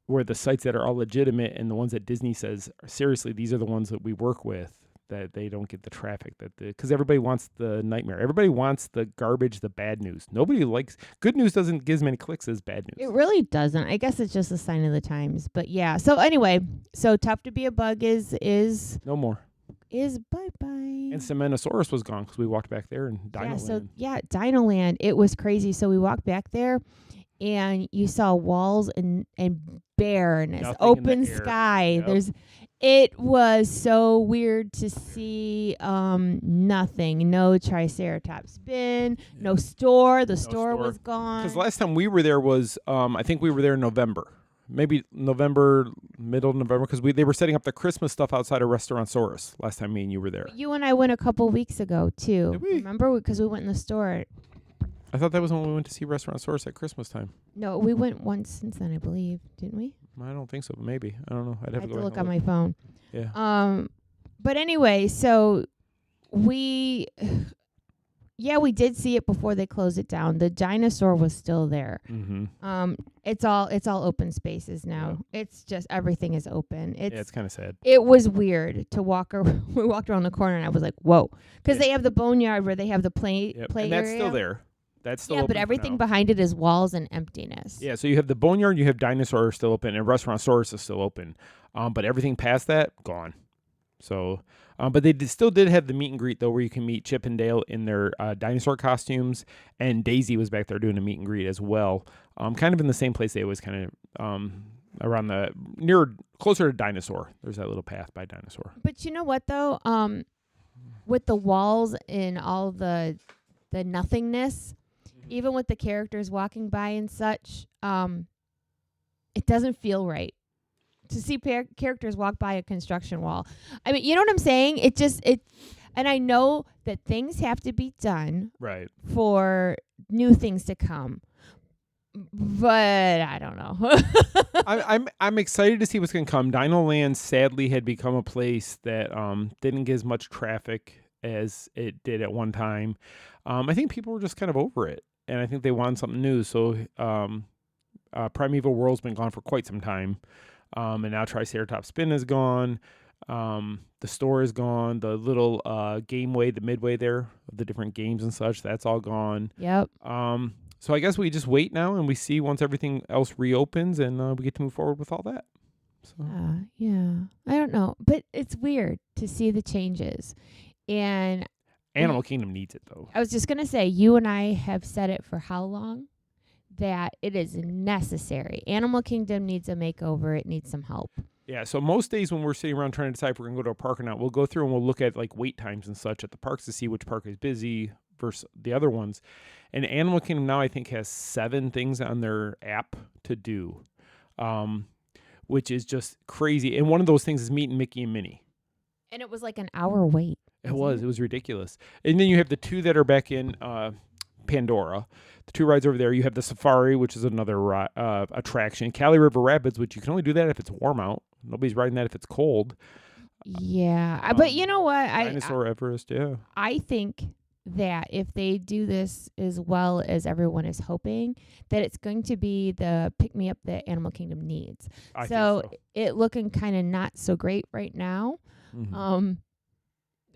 where the sites that are all legitimate and the ones that Disney says, seriously, these are the ones that we work with, that they don't get the traffic because everybody wants the nightmare. Everybody wants the garbage, the bad news. Nobody likes good news. Doesn't get as many clicks as bad news. It really doesn't. I guess it's just a sign of the times. But yeah. So anyway, so tough to be a bug is No more. Is bye bye. And Semenosaurus was gone because we walked back there and Dinoland. Dinoland. It was crazy. So we walked back there, and you saw walls and bareness, Nothing open in the air. sky. Yep. It was so weird to see nothing. No Triceratops bin, no store. The store was gone. Because last time we were there was, I think we were there in November. Maybe November, middle of November, because they were setting up the Christmas stuff outside of Restaurantsaurus last time me and you were there. You and I went a couple weeks ago, too. Did we? Remember? Because we went in the store. I thought that was when we went to see Restaurantsaurus at Christmas time. No, we went once since then, I believe. Didn't we? I don't think so, but maybe. I don't know. I'd I have have to to go look back on and my phone. Yeah. But anyway, so we did see it before they closed it down. The dinosaur was still there. Mm-hmm. It's all open spaces now. Yeah. It's just everything is open. It's kind of sad. It was weird to walk around. We walked around the corner and I was like, whoa, because they have the boneyard where they have the play and that's area. Still there. That's still open. Open But everything behind it is walls and emptiness. Yeah, so you have the boneyard, you have Dinosaur still open, and Restaurantsaurus is still open. But everything past that, gone. So, but they still did have the meet and greet, though, where you can meet Chip and Dale in their dinosaur costumes, and Daisy was back there doing a meet and greet as well. Kind of in the same place they always kind of around closer to Dinosaur. There's that little path by Dinosaur. But you know what, though? With the walls and all the nothingness, even with the characters walking by and such, it doesn't feel right to see characters walk by a construction wall. I mean, you know what I'm saying? And I know that things have to be done right for new things to come, but I don't know. I'm excited to see what's going to come. Dinoland sadly had become a place that didn't get as much traffic as it did at one time. I think people were just kind of over it. And I think they wanted something new. So Primeval World's been gone for quite some time. And now Triceratops Spin is gone. The store is gone. The little gameway, the midway there, of the different games and such, that's all gone. Yep. So I guess we just wait now and we see once everything else reopens and we get to move forward with all that. So. Yeah. I don't know. But it's weird to see the changes. And Animal Kingdom needs it, though. I was just going to say, you and I have said it for how long? That it is necessary. Animal Kingdom needs a makeover. It needs some help. Yeah, so most days when we're sitting around trying to decide if we're going to go to a park or not, we'll go through and we'll look at like wait times and such at the parks to see which park is busy versus the other ones. And Animal Kingdom now I think has 7 things on their app to do, which is just crazy. And one of those things is meeting Mickey and Minnie. And it was like an hour wait. It was ridiculous. And then you have the 2 that are back in Pandora. The 2 rides over there. You have the Safari, which is another attraction. Cali River Rapids, which you can only do that if it's warm out. Nobody's riding that if it's cold. Yeah, but you know what? Dinosaur Everest, yeah. I think that if they do this as well as everyone is hoping, that it's going to be the pick-me-up that Animal Kingdom needs. I think so. It looking kind of not so great right now. Mm-hmm.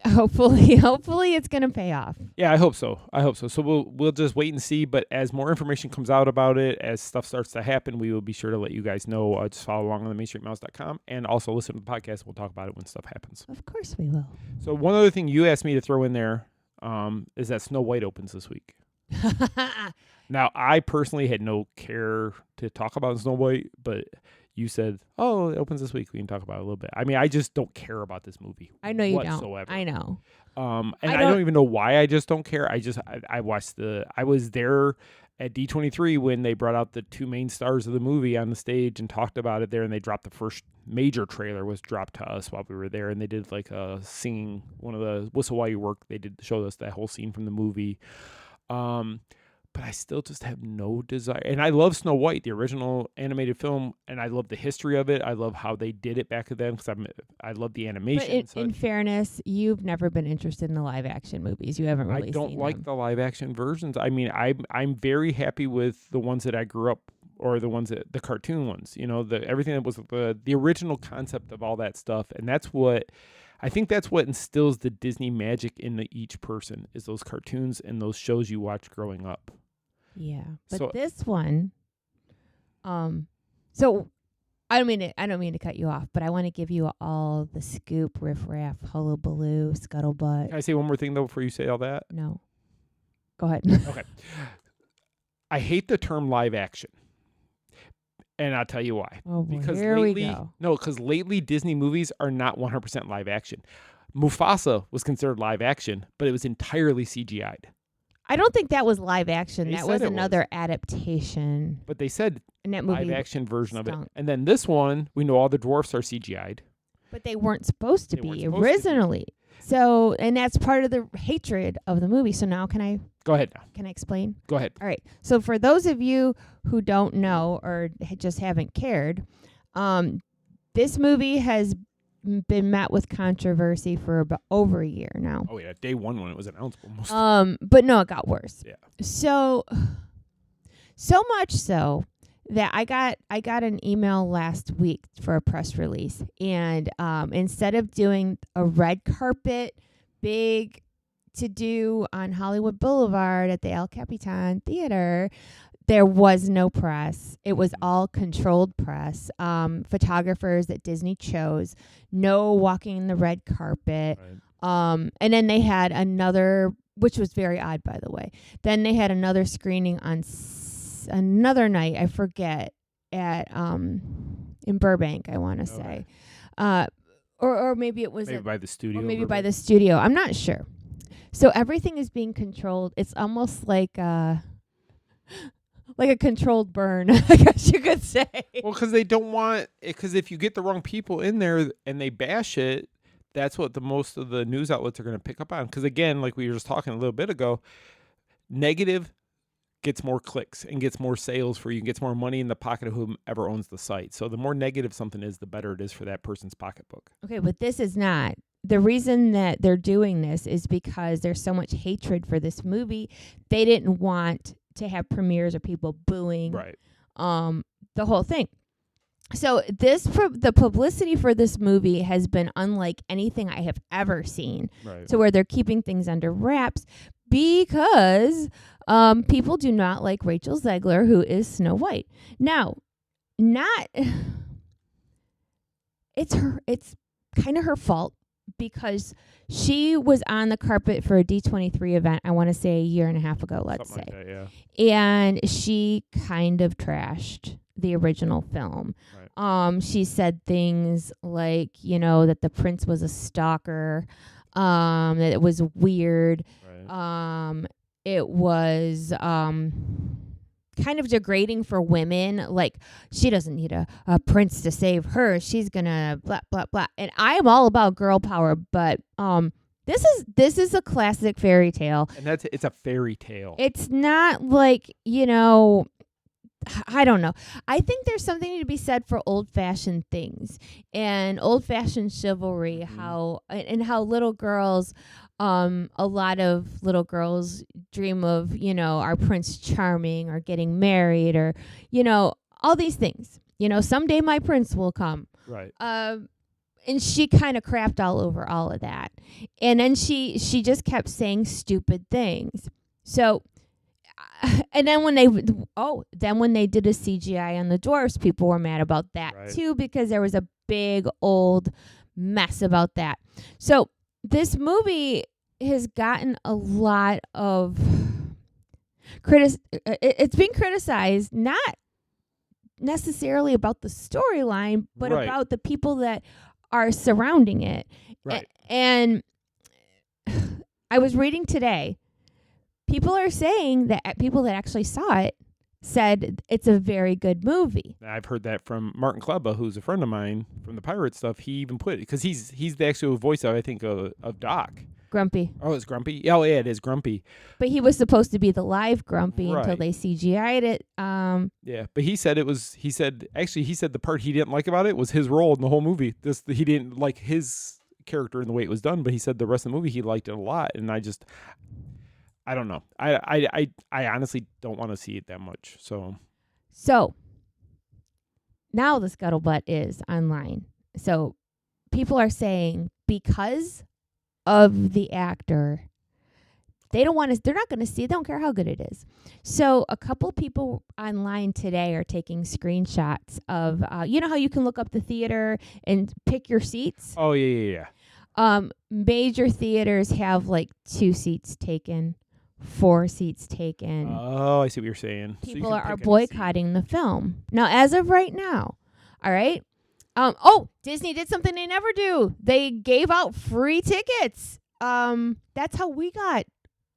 Hopefully it's going to pay off. Yeah, I hope so. So we'll just wait and see. But as more information comes out about it, as stuff starts to happen, we will be sure to let you guys know. Just follow along on the MainStreetMouse.com and also listen to the podcast. We'll talk about it when stuff happens. Of course we will. So one other thing you asked me to throw in there is that Snow White opens this week. Now, I personally had no care to talk about Snow White, but you said, "Oh, it opens this week. We can talk about it a little bit." I mean, I just don't care about this movie. I know you whatsoever. don't. I know. And I don't even know why I just don't care. I watched I was there at D23 when they brought out the 2 main stars of the movie on the stage and talked about it there, and they dropped the first major trailer was dropped to us while we were there, and they did like a singing, one of the Whistle While You Work. They did show us that whole scene from the movie. But I still just have no desire. And I love Snow White, the original animated film, and I love the history of it. I love how they did it back then because I love the animation. But in fairness, you've never been interested in the live action movies. You haven't really. I don't seen like them. the live action versions. I mean, I'm very happy with the ones that I grew up, or the ones that the cartoon ones. You know, everything that was the original concept of all that stuff, and that's what. I think that's what instills the Disney magic into each person is those cartoons and those shows you watched growing up. Yeah, but this one, so I don't mean to cut you off, but I want to give you all the scoop, riff-raff, hullabaloo, scuttlebutt. Can I say one more thing though before you say all that? No, go ahead. Okay, I hate the term live action. And I'll tell you why. Oh boy, because here we go. No, because lately Disney movies are not 100% live action. Mufasa was considered live action, but it was entirely CGI'd. I don't think that was live action. They That said was it another adaptation. But they said And that movie live action version of stunk. it. And then this one, we know all the dwarfs are CGI'd. But they weren't supposed to They be weren't supposed to be. originally. So, and that's part of the hatred of the movie. So now can I Go ahead now. Can I explain? Go ahead. All right. So for those of you who don't know or just haven't cared, this movie has been met with controversy for about over a year now. Oh yeah, day 1 when it was announced almost. But no, it got worse. Yeah. So much so that I got an email last week for a press release, and instead of doing a red carpet big to do on Hollywood Boulevard at the El Capitan Theater, there was no press. It was all controlled press. Photographers that Disney chose. No walking the red carpet. Right. And then they had another, which was very odd, by the way. Then they had another screening on another night. I forget in Burbank. I want to say, or maybe it was by the studio. or maybe by the studio. I'm not sure. So everything is being controlled. It's almost like a controlled burn, I guess you could say. Well, because they don't want it. Because if you get the wrong people in there and they bash it, that's what most of the news outlets are going to pick up on. Because again, like we were just talking a little bit ago, negative gets more clicks and gets more sales for you and gets more money in the pocket of whomever owns the site. So the more negative something is, the better it is for that person's pocketbook. Okay, but this is not. The reason that they're doing this is because there's so much hatred for this movie. They didn't want to have premieres or people booing the whole thing. So the publicity for this movie has been unlike anything I have ever seen. Right. To where they're keeping things under wraps because people do not like Rachel Zegler, who is Snow White. Now, it's kind of her fault because she was on the carpet for a D23 event, I want to say a year and a half ago, let's say. Like that, yeah. And she kind of trashed the original film. Right. She said things like, that the prince was a stalker, that it was weird. It was kind of degrading for women. Like, she doesn't need a prince to save her. She's gonna blah blah blah. And I am all about girl power, but this is a classic fairy tale. And it's a fairy tale. It's not like, I don't know. I think there's something to be said for old-fashioned things and old-fashioned chivalry. How little girls, a lot of little girls dream of, our Prince Charming or getting married or, all these things. Someday my prince will come. Right. And she kind of crapped all over all of that. And then she just kept saying stupid things. So, and then when they did a CGI on the dwarfs, people were mad about that too, because there was a big old mess about that. So this movie has gotten a lot of it's been criticized, not necessarily about the storyline, but about the people that are surrounding it. Right. And I was reading today, people are saying that people that actually saw it said it's a very good movie. I've heard that from Martin Kleba, who's a friend of mine from the pirate stuff. He even put it, because he's the actual voice of, I think, of Doc. Grumpy. Oh, it's Grumpy? Oh, yeah, it is Grumpy. But he was supposed to be the live Grumpy until they CGI'd it. Yeah, but he said the part he didn't like about it was his role in the whole movie. He didn't like his character and the way it was done, but he said the rest of the movie he liked it a lot, and I don't know. I honestly don't want to see it that much. So now the scuttlebutt is online. So people are saying because of the actor, they're not going to see it. They don't care how good it is. So a couple people online today are taking screenshots of, how you can look up the theater and pick your seats? Oh, yeah. Major theaters have like 2 seats taken. 4 seats taken. Oh, I see what you're saying. People are boycotting the film. Now, as of right now, all right? Disney did something they never do. They gave out free tickets. That's how we got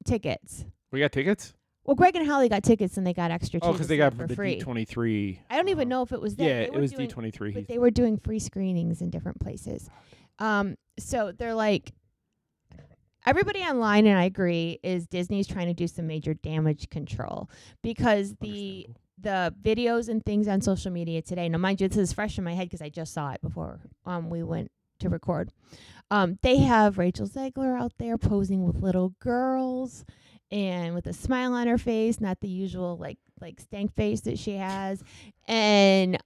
tickets. We got tickets? Well, Greg and Holly got tickets and they got extra tickets. Oh, because they got for the free. D23. I don't even know if it was that. Yeah, it was D23. But they were doing free screenings in different places. So they're like, everybody online, and I agree, is Disney's trying to do some major damage control because the videos and things on social media today. Now, mind you, this is fresh in my head because I just saw it before we went to record. They have Rachel Zegler out there posing with little girls and with a smile on her face, not the usual like stank face that she has, and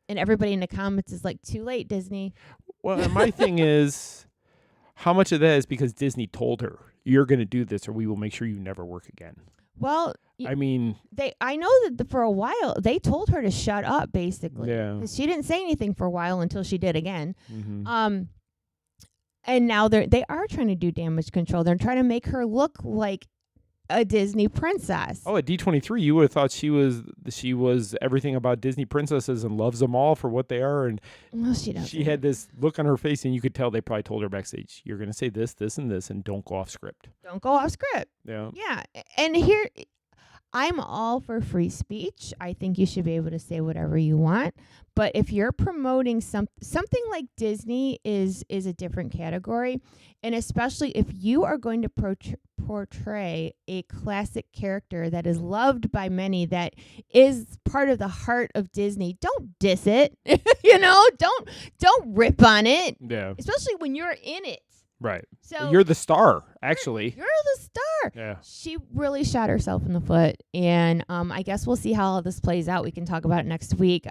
everybody in the comments is like, "Too late, Disney." Well, my thing is, how much of that is because Disney told her, you're going to do this or we will make sure you never work again? Well, I mean, I know that for a while they told her to shut up, basically. Yeah. Because she didn't say anything for a while until she did again. Mm-hmm. And now they are trying to do damage control. They're trying to make her look like a Disney princess. Oh, at D23, you would have thought she was everything about Disney princesses and loves them all for what they are. And well, she doesn't. She had this look on her face, and you could tell they probably told her backstage, "You're going to say this, this, and this, and don't go off script." Don't go off script. Yeah. Yeah. And here, I'm all for free speech. I think you should be able to say whatever you want. But if you're promoting something like Disney is a different category, and especially if you are going to portray a classic character that is loved by many, that is part of the heart of Disney, don't diss it. Don't rip on it. Yeah. Especially when you're in it. Right. So you're the star, actually. You're the star. Yeah. She really shot herself in the foot, and I guess we'll see how all this plays out. We can talk about it next week.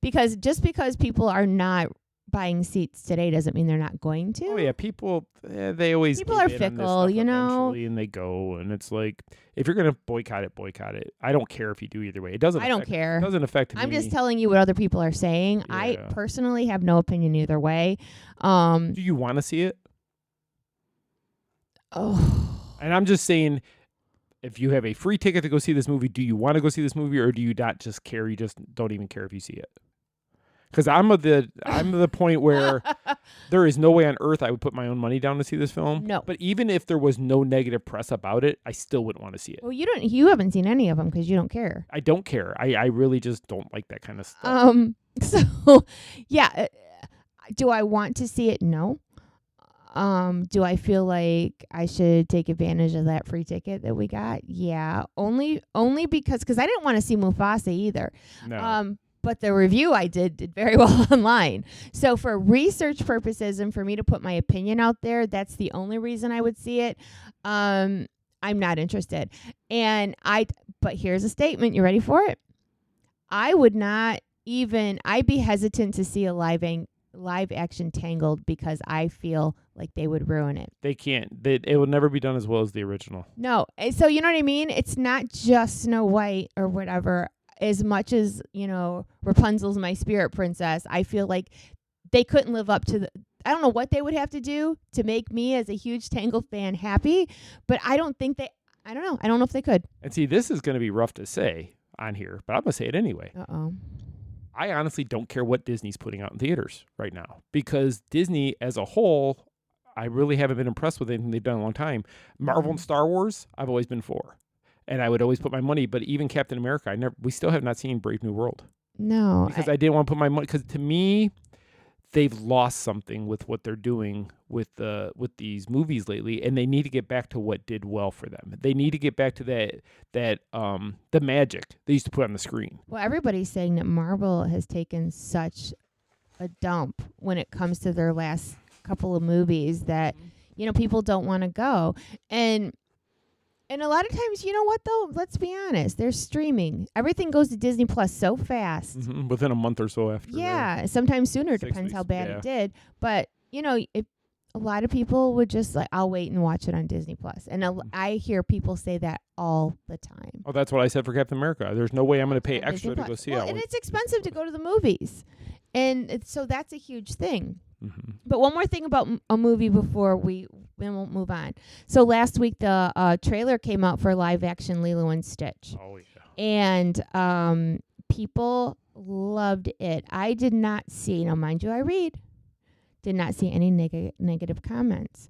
Because just because people are not buying seats today doesn't mean they're not going to. Oh yeah, people they always people are fickle, and they go, and it's like, if you're gonna boycott it. I don't care if you do either way. It doesn't. I don't care. It doesn't affect me. I'm just telling you what other people are saying. Yeah. I personally have no opinion either way. Do you want to see it? Oh. And I'm just saying, if you have a free ticket to go see this movie, do you want to go see this movie, or do you not just care? You just don't even care if you see it. Because I'm the point where There is no way on earth I would put my own money down to see this film. No. But even if there was no negative press about it, I still wouldn't want to see it. Well, you haven't seen any of them because you don't care. I don't care. I really just don't like that kind of stuff. So, yeah. Do I want to see it? No. Do I feel like I should take advantage of that free ticket that we got? Yeah. Only because I didn't want to see Mufasa either. No. But the review I did very well online. So for research purposes and for me to put my opinion out there, that's the only reason I would see it. I'm not interested. But here's a statement. You ready for it? I would not I'd be hesitant to see a live action Tangled because I feel like they would ruin it. They can't. It will never be done as well as the original. No. So you know what I mean? It's not just Snow White or whatever. As much as, Rapunzel's my spirit princess, I feel like they couldn't live up to I don't know what they would have to do to make me as a huge Tangled fan happy, but I don't know. I don't know if they could. And see, this is going to be rough to say on here, but I'm going to say it anyway. Uh-oh. I honestly don't care what Disney's putting out in theaters right now because Disney as a whole, I really haven't been impressed with anything they've done in a long time. Marvel and Star Wars, I've always been for. And I would always put my money, but even Captain America, we still have not seen Brave New World. No. Because I didn't want to put my money, because to me, they've lost something with what they're doing with these movies lately, and they need to get back to what did well for them. They need to get back to that the magic they used to put on the screen. Well, everybody's saying that Marvel has taken such a dump when it comes to their last couple of movies that, people don't want to go. And a lot of times, you know what, though? Let's be honest. They're streaming. Everything goes to Disney Plus so fast. Mm-hmm. Within a month or so after. Yeah. Sometimes sooner. 6 Depends weeks, how bad it did. But, if a lot of people would just I'll wait and watch it on Disney Plus. And I hear people say that all the time. Oh, that's what I said for Captain America. There's no way I'm going to pay on extra Disney to go see it. And it's expensive to go to the movies. And so that's a huge thing. Mm-hmm. But one more thing about a movie before then we'll move on. So last week the trailer came out for live action Lilo and Stitch. Oh yeah. And people loved it. I did not see, mind you, I read. Did not see any negative comments.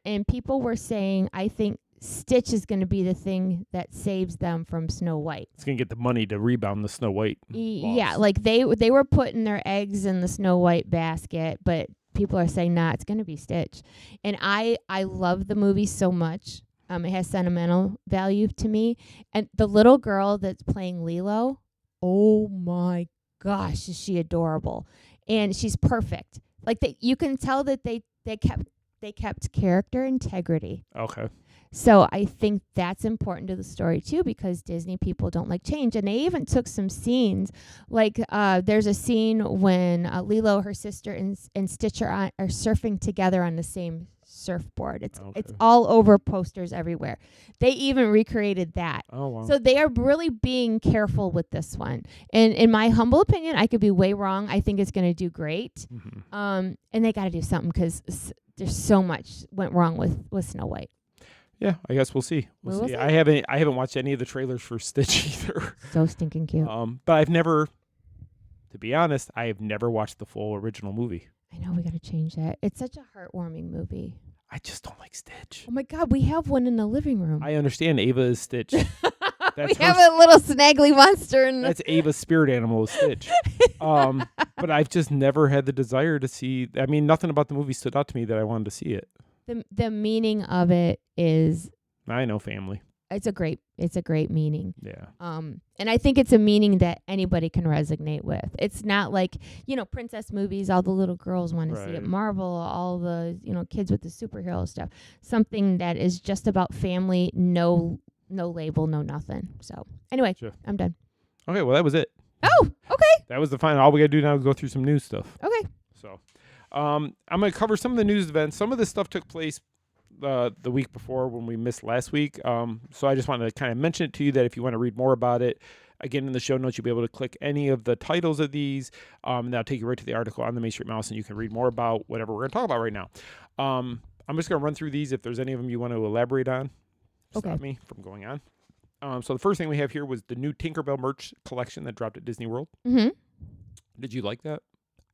And people were saying, I think Stitch is going to be the thing that saves them from Snow White. It's going to get the money to rebound the Snow White. Yeah, like they were putting their eggs in the Snow White basket, but people are saying, nah, it's going to be Stitch. And I love the movie so much. It has sentimental value to me. And the little girl that's playing Lilo, oh my gosh, is she adorable. And she's perfect. Like you can tell that they kept character integrity. Okay. So I think that's important to the story too, because Disney people don't like change, and they even took some scenes. Like there's a scene when Lilo, her sister, and Stitch are surfing together on the same surfboard. It's all over posters everywhere. They even recreated that. Oh wow! So they are really being careful with this one. And in my humble opinion, I could be way wrong. I think it's going to do great. Mm-hmm. And they got to do something because there's so much went wrong with Snow White. Yeah, I guess we'll see. We'll see. I haven't watched any of the trailers for Stitch either. So stinking cute. But I've never, to be honest, I have never watched the full original movie. I know, we got to change that. It's such a heartwarming movie. I just don't like Stitch. Oh my God, we have one in the living room. I understand Ava is Stitch. We have a little snaggly monster. That's Ava's spirit animal is Stitch. But I've just never had the desire to see. I mean, nothing about the movie stood out to me that I wanted to see it. The meaning of it is, I know, family. It's a great meaning. Yeah. And I think it's a meaning that anybody can resonate with. It's not like, princess movies, all the little girls want to see it. Marvel, all the, kids with the superhero stuff. Something that is just about family, no label, no nothing. So anyway, sure. I'm done. Okay, well, that was it. Oh, okay. That was the final. All we got to do now is go through some news stuff. Okay. So I'm going to cover some of the news events. Some of this stuff took place the week before when we missed last week. So I just wanted to kind of mention it to you that if you want to read more about it, again, in the show notes, you'll be able to click any of the titles of these. And that'll take you right to the article on the Main Street Mouse, and you can read more about whatever we're going to talk about right now. I'm just going to run through these. If there's any of them you want to elaborate on, stop me from going on. So the first thing we have here was the new Tinkerbell merch collection that dropped at Disney World. Mm-hmm. Did you like that?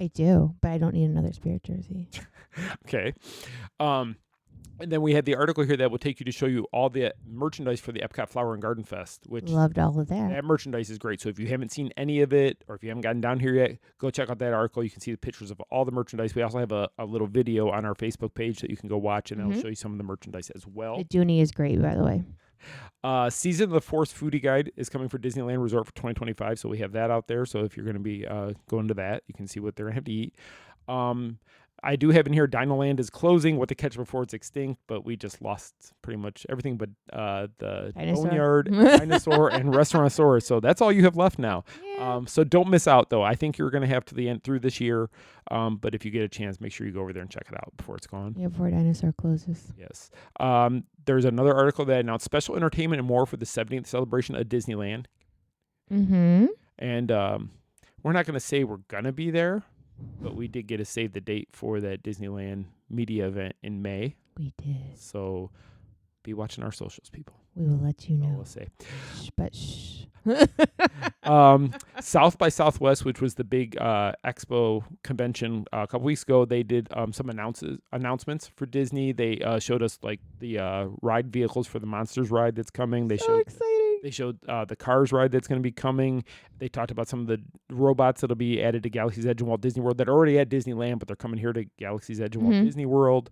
I do, but I don't need another Spirit jersey. Okay. And then we had the article here that will take you to show you all the merchandise for the Epcot Flower and Garden Fest, which Loved all of that. that merchandise is great. So if you haven't seen any of it, or if you haven't gotten down here yet, go check out that article. You can see the pictures of all the merchandise. We also have a little video on our Facebook page that you can go watch, and it'll show you some of the merchandise as well. The Dooney is great, by the way. Season of the Force foodie guide is coming for Disneyland Resort for 2025, so we have that out there. So if you're going to be going to that, you can see what they're going to have to eat. I do have in here Dinoland is closing, what to catch before it's extinct, but we just lost pretty much everything but the Dinosaur. Boneyard, Dinosaur, and Restaurantosaurus. So that's all you have left now. Yeah. So don't miss out, though. I think you're going to have to the end through this year, but if you get a chance, make sure you go over there and check it out before it's gone. Yeah, before Dinosaur closes. Yes. There's another article that announced special entertainment and more for the 70th celebration of Disneyland. Mm-hmm. And we're not going to say we're going to be there, but we did get a save the date for that Disneyland media event in May. We did. So be watching our socials, people. We will let you That's all know. we'll say. Shh, but shh. South by Southwest, which was the big expo convention a couple weeks ago, they did some announcements for Disney. They showed us like the ride vehicles for the Monsters ride that's coming. They showed exciting. They showed the Cars ride that's going to be coming. They talked about some of the robots that'll be added to Galaxy's Edge and Walt Disney World that are already at Disneyland, but they're coming here to Galaxy's Edge and Walt Disney World.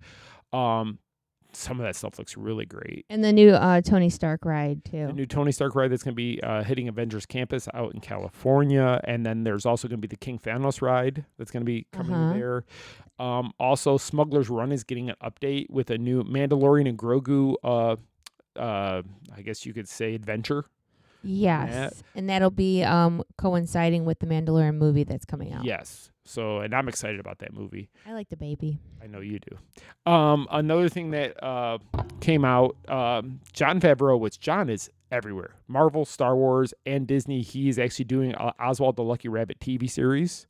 Some of that stuff looks really great. And the new Tony Stark ride, too. The new Tony Stark ride that's going to be hitting Avengers Campus out in California. And then there's also going to be the King Thanos ride that's going to be coming there. Also, Smuggler's Run is getting an update with a new Mandalorian and Grogu, I guess you could say, adventure. Yes. And that'll be coinciding with the Mandalorian movie that's coming out. Yes. So, and I'm excited about that movie. I like the baby. I know you do. Another thing that came out, Jon Favreau, which John is everywhere. Marvel, Star Wars, and Disney. He's actually doing Oswald the Lucky Rabbit TV series,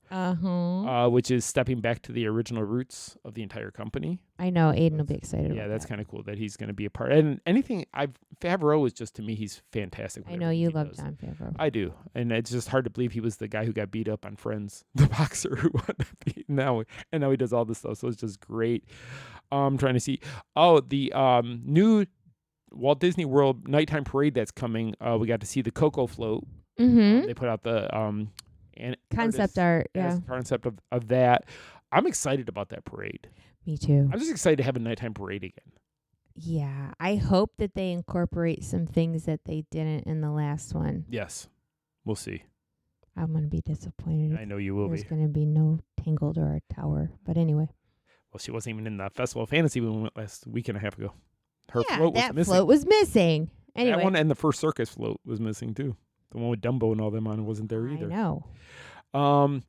which is stepping back to the original roots of the entire company. I know. Aiden will be excited Yeah, about that's that. kind of cool that he's going to be a part. And anything, Favreau is just, to me, he's fantastic. I know you love Jon Favreau. I do. And it's just hard to believe he was the guy who got beat up on Friends, the boxer who won now he does all this stuff. So it's just great. I'm trying to see. Oh, the new Walt Disney World nighttime parade that's coming. We got to see the Coco float. They put out the concept art. Yeah. Concept of that. I'm excited about that parade. Me too. I'm just excited to have a nighttime parade again. Yeah. I hope that they incorporate some things that they didn't in the last one. Yes. We'll see. I'm going to be disappointed. I know you will There's be. going to be no Tangled or a tower. But anyway. Well, she wasn't even in the Festival of Fantasy when we went last week and a half ago. Her yeah, float was that missing. float was missing. Anyway. That one and the first circus float was missing too. The one with Dumbo and all them on wasn't there either. I know.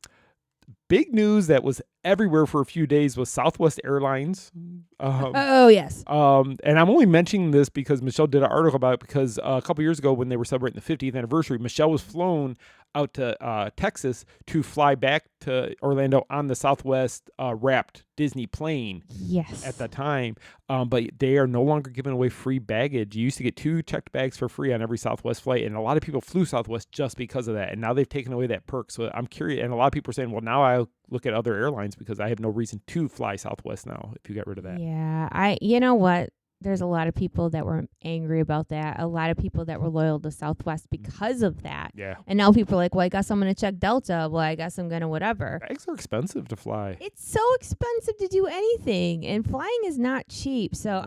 Big news that was everywhere for a few days was Southwest Airlines. Oh, yes. And I'm only mentioning this because Michele did an article about it because a couple years ago when they were celebrating the 50th anniversary, Michele was flown out to Texas to fly back to Orlando on the Southwest wrapped Disney plane. Yes. At the time. But they are no longer giving away free baggage. You used to get 2 checked bags for free on every Southwest flight, and a lot of people flew Southwest just because of that. And now they've taken away that perk. So I'm curious, and a lot of people are saying, well, now I'll look at other airlines because I have no reason to fly Southwest now if you get rid of that. Yeah. You know what? There's a lot of people that were angry about that. A lot of people that were loyal to Southwest because of that. Yeah. And now people are like, well, I guess I'm going to check Delta. Well, I guess I'm going to whatever. Bags are expensive to fly. It's so expensive to do anything, and flying is not cheap. So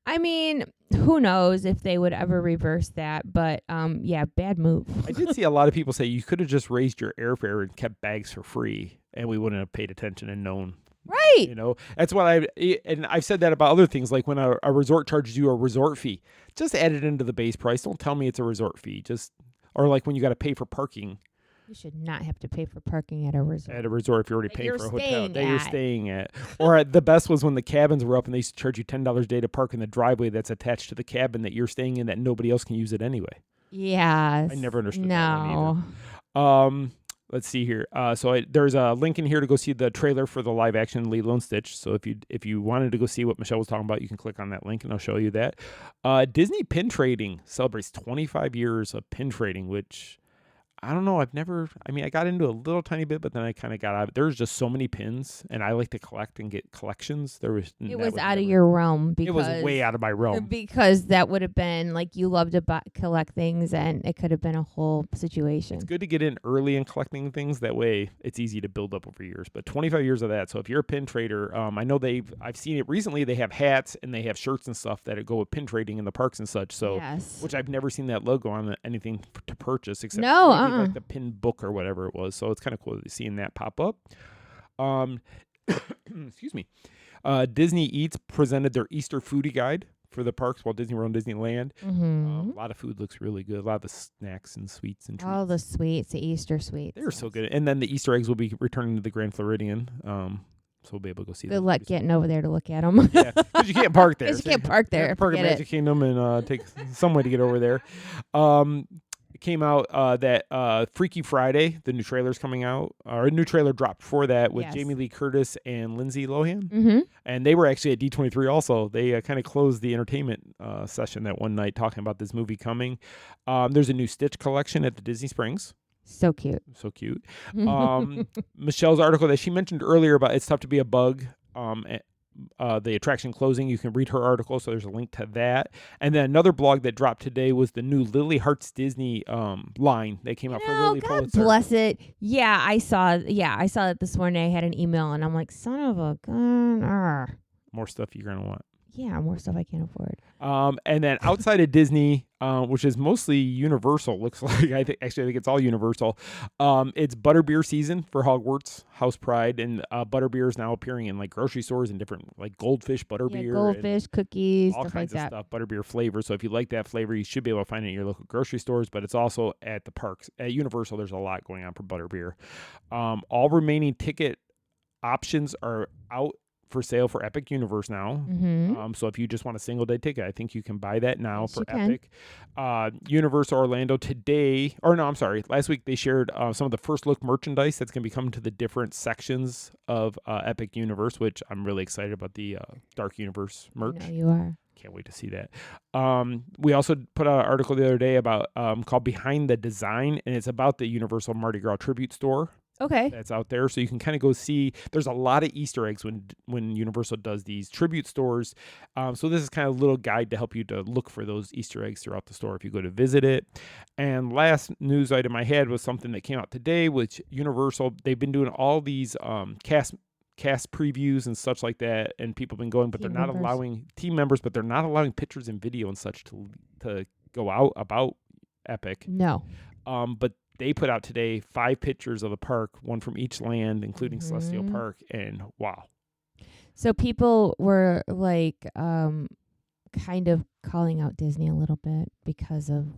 I mean, who knows if they would ever reverse that, but yeah, bad move. I did see a lot of people say you could have just raised your airfare and kept bags for free, and we wouldn't have paid attention and known. Right. You know, that's what I've said that about other things, like when a resort charges you a resort fee, just add it into the base price. Don't tell me it's a resort fee. Or like when you got to pay for parking. You should not have to pay for parking at a resort. At a resort if you're already paying for a hotel that you're at. staying at. Or the best was when the cabins were up and they used to charge you $10 a day to park in the driveway that's attached to the cabin that you're staying in that nobody else can use it anyway. Yes. I never understood that one No. either. Let's see here. There's a link in here to go see the trailer for the live action Lilo and Stitch. So if you wanted to go see what Michele was talking about, you can click on that link and I'll show you that. Disney pin trading celebrates 25 years of pin trading, which I don't know. I got into a little tiny bit, but then I kind of got out of it. There's just so many pins, and I like to collect and get collections. It was out of your realm because it was way out of my realm. Because that would have been like you love to collect things, and it could have been a whole situation. It's good to get in early in collecting things. That way, it's easy to build up over years. But 25 years of that. So if you're a pin trader, I know I've seen it recently. They have hats and they have shirts and stuff that go with pin trading in the parks and such. So, which I've never seen that logo on anything to purchase except maybe like the pin book or whatever it was. So it's kind of cool seeing that pop up. Excuse me. Disney Eats presented their Easter foodie guide for the parks, Walt Disney World and Disneyland. Mm-hmm. A lot of food looks really good. A lot of the snacks and sweets and treats. All the sweets, the Easter sweets. They're so good. And then the Easter eggs will be returning to the Grand Floridian. So we'll be able to go see them. Good luck getting over there to look at them. Yeah, because you can't park there. You can't park there. You have to park at Magic Kingdom and take some way to get over there. It came out that Freaky Friday, the new trailer's coming out. Or a new trailer dropped for that with Jamie Lee Curtis and Lindsay Lohan. Mm-hmm. And they were actually at D23 also. They kind of closed the entertainment session that one night talking about this movie coming. There's a new Stitch collection at the Disney Springs. So cute. So cute. Michelle's article that she mentioned earlier about it's tough to be a bug. The attraction closing, you can read her article, so there's a link to that. And then another blog that dropped today was the new Lily Hearts Disney line that came out for Lily Pulitzer. God bless it. Yeah, I saw it this morning. I had an email and I'm like, son of a gun. More stuff you're gonna want. Yeah, more stuff I can't afford. And then outside of Disney, which is mostly Universal, looks like I think it's all Universal. It's butterbeer season for Hogwarts House Pride, and butterbeer is now appearing in like grocery stores and different like goldfish butterbeer, goldfish cookies, all stuff kinds like of that. stuff, butterbeer flavor. So if you like that flavor, you should be able to find it in your local grocery stores. But it's also at the parks at Universal. There's a lot going on for butterbeer. All remaining ticket options are out for sale for Epic Universe now. Mm-hmm. So if you just want a single day ticket, I think you can buy that now for you Epic. Universal Orlando last week they shared some of the first look merchandise that's going to be coming to the different sections of Epic Universe, which I'm really excited about the Dark Universe merch. I know you are. Can't wait to see that. We also put out an article the other day about called Behind the Design, and it's about the Universal Mardi Gras tribute store. Okay. That's out there. So you can kind of go see. There's a lot of Easter eggs when Universal does these tribute stores. So this is kind of a little guide to help you to look for those Easter eggs throughout the store if you go to visit it. And last news item I had was something that came out today, which Universal, they've been doing all these cast previews and such like that, and people have been going, but they're not allowing team members, but they're not allowing pictures and video and such to go out about Epic. No. But they put out today 5 pictures of the park, one from each land, including Celestial Park, and wow. So people were like kind of calling out Disney a little bit because of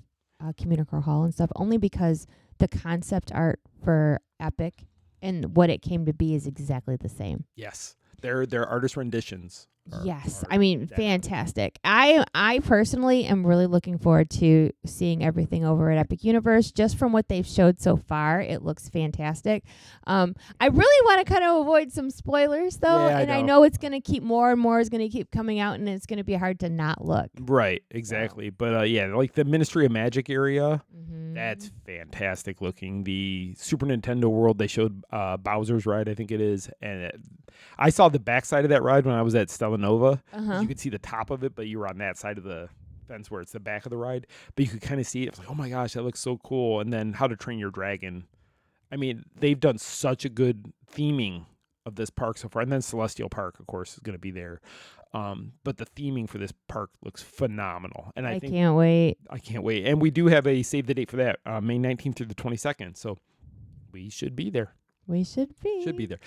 Communicore Hall and stuff, only because the concept art for Epic and what it came to be is exactly the same. Yes. They're artist renditions. Yes. I mean, fantastic. I personally am really looking forward to seeing everything over at Epic Universe. Just from what they've showed so far, it looks fantastic. I really want to kind of avoid some spoilers, though. Yeah, I know it's going to keep more and more is going to keep coming out, and it's going to be hard to not look. Right, exactly. But like the Ministry of Magic area, that's fantastic looking. The Super Nintendo World, they showed Bowser's Ride, I think it is. And I saw the backside of that ride when I was at Stella Nova. You could see the top of it, but you were on that side of the fence where it's the back of the ride. But you could kind of see it. It was like, oh my gosh, that looks so cool. And then How to Train Your Dragon. I mean, they've done such a good theming of this park so far. And then Celestial Park, of course, is going to be there. But the theming for this park looks phenomenal. And I think can't wait. I can't wait. And we do have a save the date for that, May 19th through the 22nd. So we should be there. We should be. Should be there.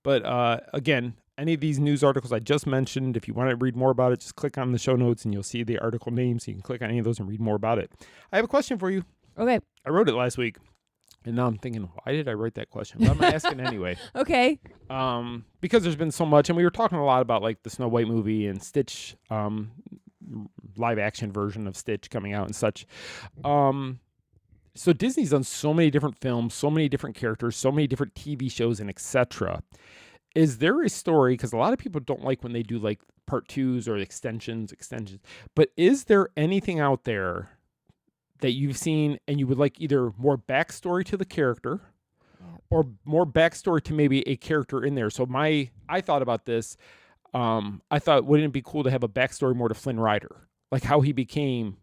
But again, any of these news articles I just mentioned, if you want to read more about it, just click on the show notes and you'll see the article names. You can click on any of those and read more about it. I have a question for you. Okay. I wrote it last week. And now I'm thinking, why did I write that question? But I'm asking anyway. Okay. Because there's been so much, and we were talking a lot about like the Snow White movie and Stitch, live action version of Stitch coming out and such. So Disney's done so many different films, so many different characters, so many different TV shows, and etc. Is there a story? Because a lot of people don't like when they do like part 2s or extensions. But is there anything out there that you've seen and you would like either more backstory to the character or more backstory to maybe a character in there. So I thought about this. I thought, wouldn't it be cool to have a backstory more to Flynn Rider? Like how he became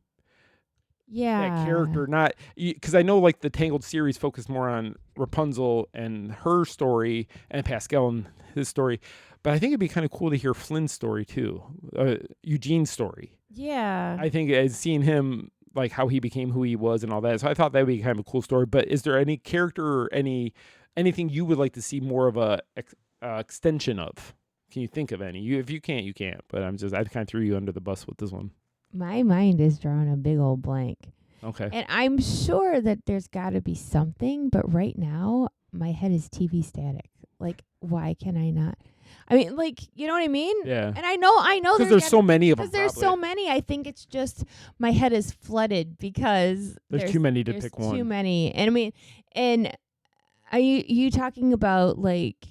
that character, not because I know like the Tangled series focused more on Rapunzel and her story and Pascal and his story. But I think it'd be kind of cool to hear Flynn's story too, Eugene's story. Yeah. I think seeing him, like how he became who he was and all that. So I thought that would be kind of a cool story. But is there any character or anything you would like to see more of a extension of? Can you think of any? If you can't, you can't. But I kind of threw you under the bus with this one. My mind is drawing a big old blank. Okay. And I'm sure that there's got to be something, but right now my head is TV static. Like, why can I not? I mean, like, you know what I mean? Yeah. And I know because there's so many of them. Because there's so many. I think it's just my head is flooded because there's too many to pick one. Too many. And I mean, and are you talking about like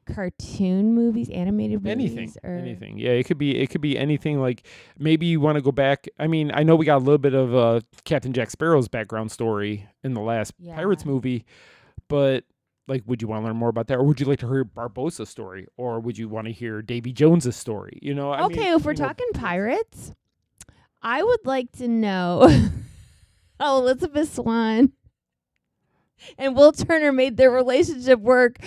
cartoon movies, animated movies, anything? Yeah, it could be anything. Like maybe you want to go back. I mean, I know we got a little bit of Captain Jack Sparrow's background story in the last Pirates movie, but like, would you want to learn more about that, or would you like to hear Barbossa's story, or would you want to hear Davy Jones's story? You know, I mean, if we're talking pirates, I would like to know how Elizabeth Swann and Will Turner made their relationship work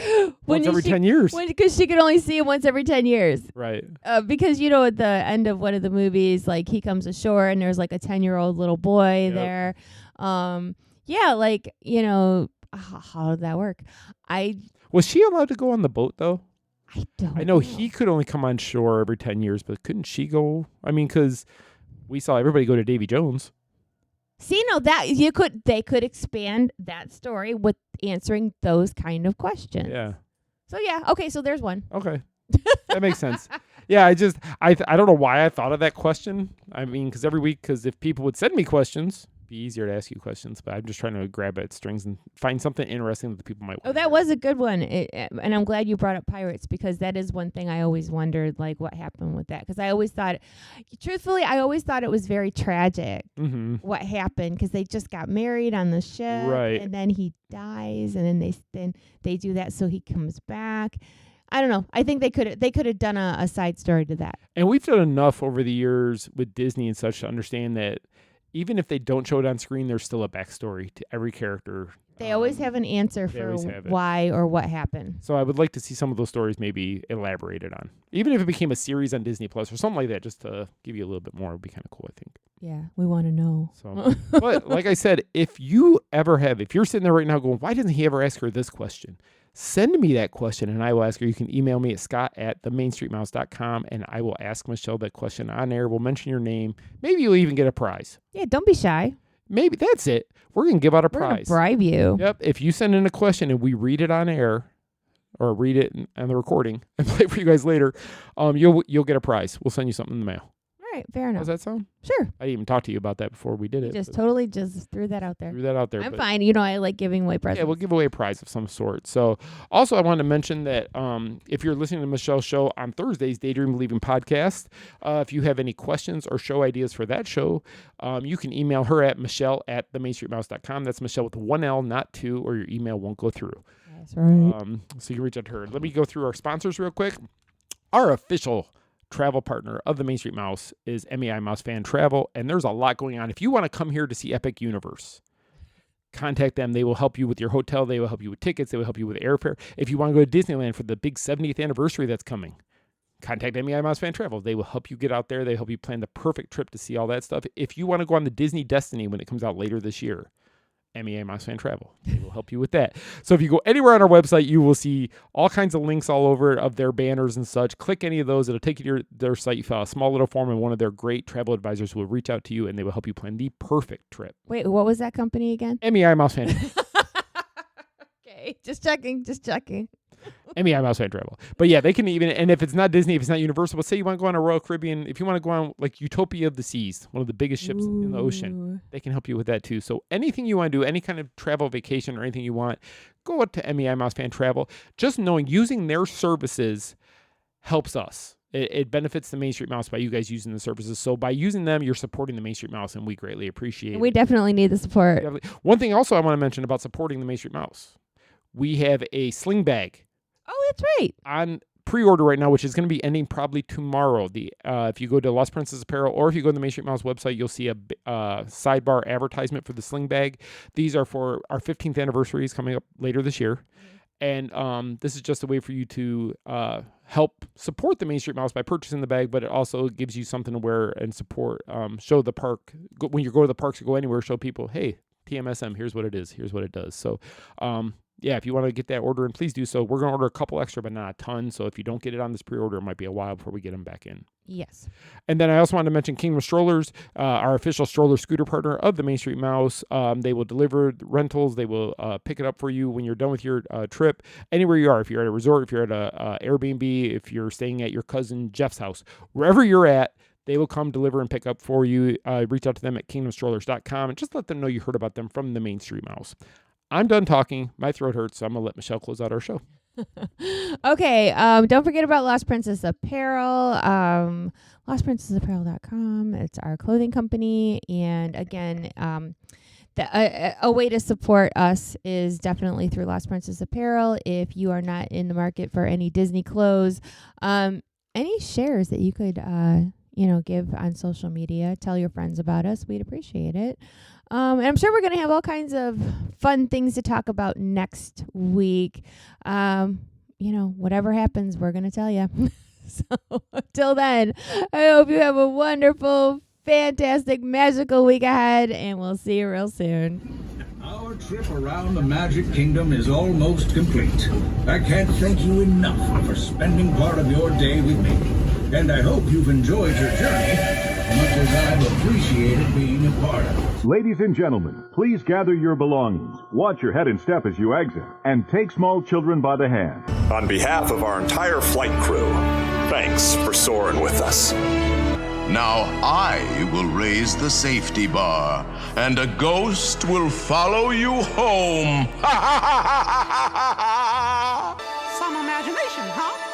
once every 10 years. Because she could only see him once every 10 years. Right. Because, you know, at the end of one of the movies, like, he comes ashore and there's, like, a 10-year-old little boy there. Yeah, like, you know, how did that work? Was she allowed to go on the boat, though? I know he could only come on shore every 10 years, but couldn't she go? I mean, because we saw everybody go to Davy Jones. See, no, they could expand that story with answering those kind of questions. Yeah. So yeah, okay, so there's one. Okay. That makes sense. Yeah, I don't know why I thought of that question. I mean, because if people would send me questions, it'd be easier to ask you questions, but I'm just trying to grab at strings and find something interesting that the people might want. Oh, that was a good one. And I'm glad you brought up pirates, because that is one thing I always wondered, like, what happened with that. Because I always thought it was very tragic what happened, because they just got married on the ship, right? And then he dies, and then they do that so he comes back. I don't know. I think they could have done a side story to that. And we've done enough over the years with Disney and such to understand that even if they don't show it on screen, there's still a backstory to every character. They always have an answer for why or what happened. So I would like to see some of those stories maybe elaborated on. Even if it became a series on Disney Plus or something like that, just to give you a little bit more, would be kind of cool, I think. Yeah, we want to know. So, but like I said, if you're sitting there right now going, why doesn't he ever ask her this question? Send me that question and I will ask her. You can email me at scott@themainstreetmouse.com and I will ask Michele that question on air. We'll mention your name. Maybe you'll even get a prize. Yeah, don't be shy. Maybe that's it. We're going to give out a We're prize. We're going to bribe you. Yep. If you send in a question and we read it on air or read it on the recording and play it for you guys later, you'll get a prize. We'll send you something in the mail. All right, fair enough. Does that sound? Sure. I didn't even talk to you about that before we did it. Just totally just threw that out there. I'm fine. You know, I like giving away prizes. Yeah, we'll give away a prize of some sort. So also I wanted to mention that if you're listening to Michelle's show on Thursdays, Daydream Believing Podcast, if you have any questions or show ideas for that show, you can email her at Michele@themainstreetmouse.com. That's Michele with one L, not two, or your email won't go through. That's right. So you can reach out to her. Let me go through our sponsors real quick. Our official travel partner of the Main Street Mouse is MEI Mouse Fan Travel, and there's a lot going on. If you want to come here to see Epic Universe, contact them. They will help you with your hotel. They will help you with tickets. They will help you with airfare. If you want to go to Disneyland for the big 70th anniversary that's coming, contact MEI Mouse Fan Travel. They will help you get out there. They help you plan the perfect trip to see all that stuff. If you want to go on the Disney Destiny when it comes out later this year, MEI Mouse Fan Travel. They will help you with that. So if you go anywhere on our website, you will see all kinds of links all over it of their banners and such. Click any of those. It'll take you to their site. You fill out a small little form, and one of their great travel advisors will reach out to you, and they will help you plan the perfect trip. Wait, what was that company again? MEI Mouse Fan Travel. Okay, just checking. MEI Mouse Fan Travel. But yeah, they can even, and if it's not Disney, if it's not Universal, let's say you want to go on a Royal Caribbean, if you want to go on like Utopia of the Seas, one of the biggest ships in the ocean, they can help you with that too. So anything you want to do, any kind of travel vacation or anything you want, go up to MEI Mouse Fan Travel. Just knowing using their services helps us. It benefits the Main Street Mouse by you guys using the services. So by using them, you're supporting the Main Street Mouse, and we greatly appreciate We it. definitely need the support. One thing also I want to mention about supporting the Main Street Mouse. We have a sling bag. Oh, that's right. On pre-order right now, which is going to be ending probably tomorrow. If you go to Lost Princess Apparel or if you go to the Main Street Mouse website, you'll see a sidebar advertisement for the sling bag. These are for our 15th anniversary is coming up later this year. And this is just a way for you to help support the Main Street Mouse by purchasing the bag, but it also gives you something to wear and support. Show the park, when you go to the parks or go anywhere, show people, hey, TMSM, here's what it is, here's what it does. So, yeah, if you want to get that order in, please do so. We're going to order a couple extra, but not a ton. So if you don't get it on this pre-order, it might be a while before we get them back in. Yes. And then I also wanted to mention Kingdom Strollers, our official stroller scooter partner of the Main Street Mouse. They will deliver rentals. They will pick it up for you when you're done with your trip. Anywhere you are, if you're at a resort, if you're at a Airbnb, if you're staying at your cousin Jeff's house, wherever you're at, they will come deliver and pick up for you. Reach out to them at kingdomstrollers.com and just let them know you heard about them from the Main Street Mouse. I'm done talking. My throat hurts, so I'm going to let Michele close out our show. Okay, don't forget about Lost Princess Apparel, lostprincessapparel.com. It's our clothing company. And again, a way to support us is definitely through Lost Princess Apparel. If you are not in the market for any Disney clothes, any shares that you could, give on social media, tell your friends about us. We'd appreciate it. And I'm sure we're going to have all kinds of fun things to talk about next week. Whatever happens, we're going to tell you. So until then, I hope you have a wonderful, fantastic, magical week ahead, and we'll see you real soon. Our trip around the Magic Kingdom is almost complete. I can't thank you enough for spending part of your day with me. And I hope you've enjoyed your journey as much as I've appreciated being a part of it. Ladies and gentlemen, please gather your belongings, watch your head and step as you exit, and take small children by the hand. On behalf of our entire flight crew, thanks for soaring with us. Now I will raise the safety bar, and a ghost will follow you home. Some imagination, huh?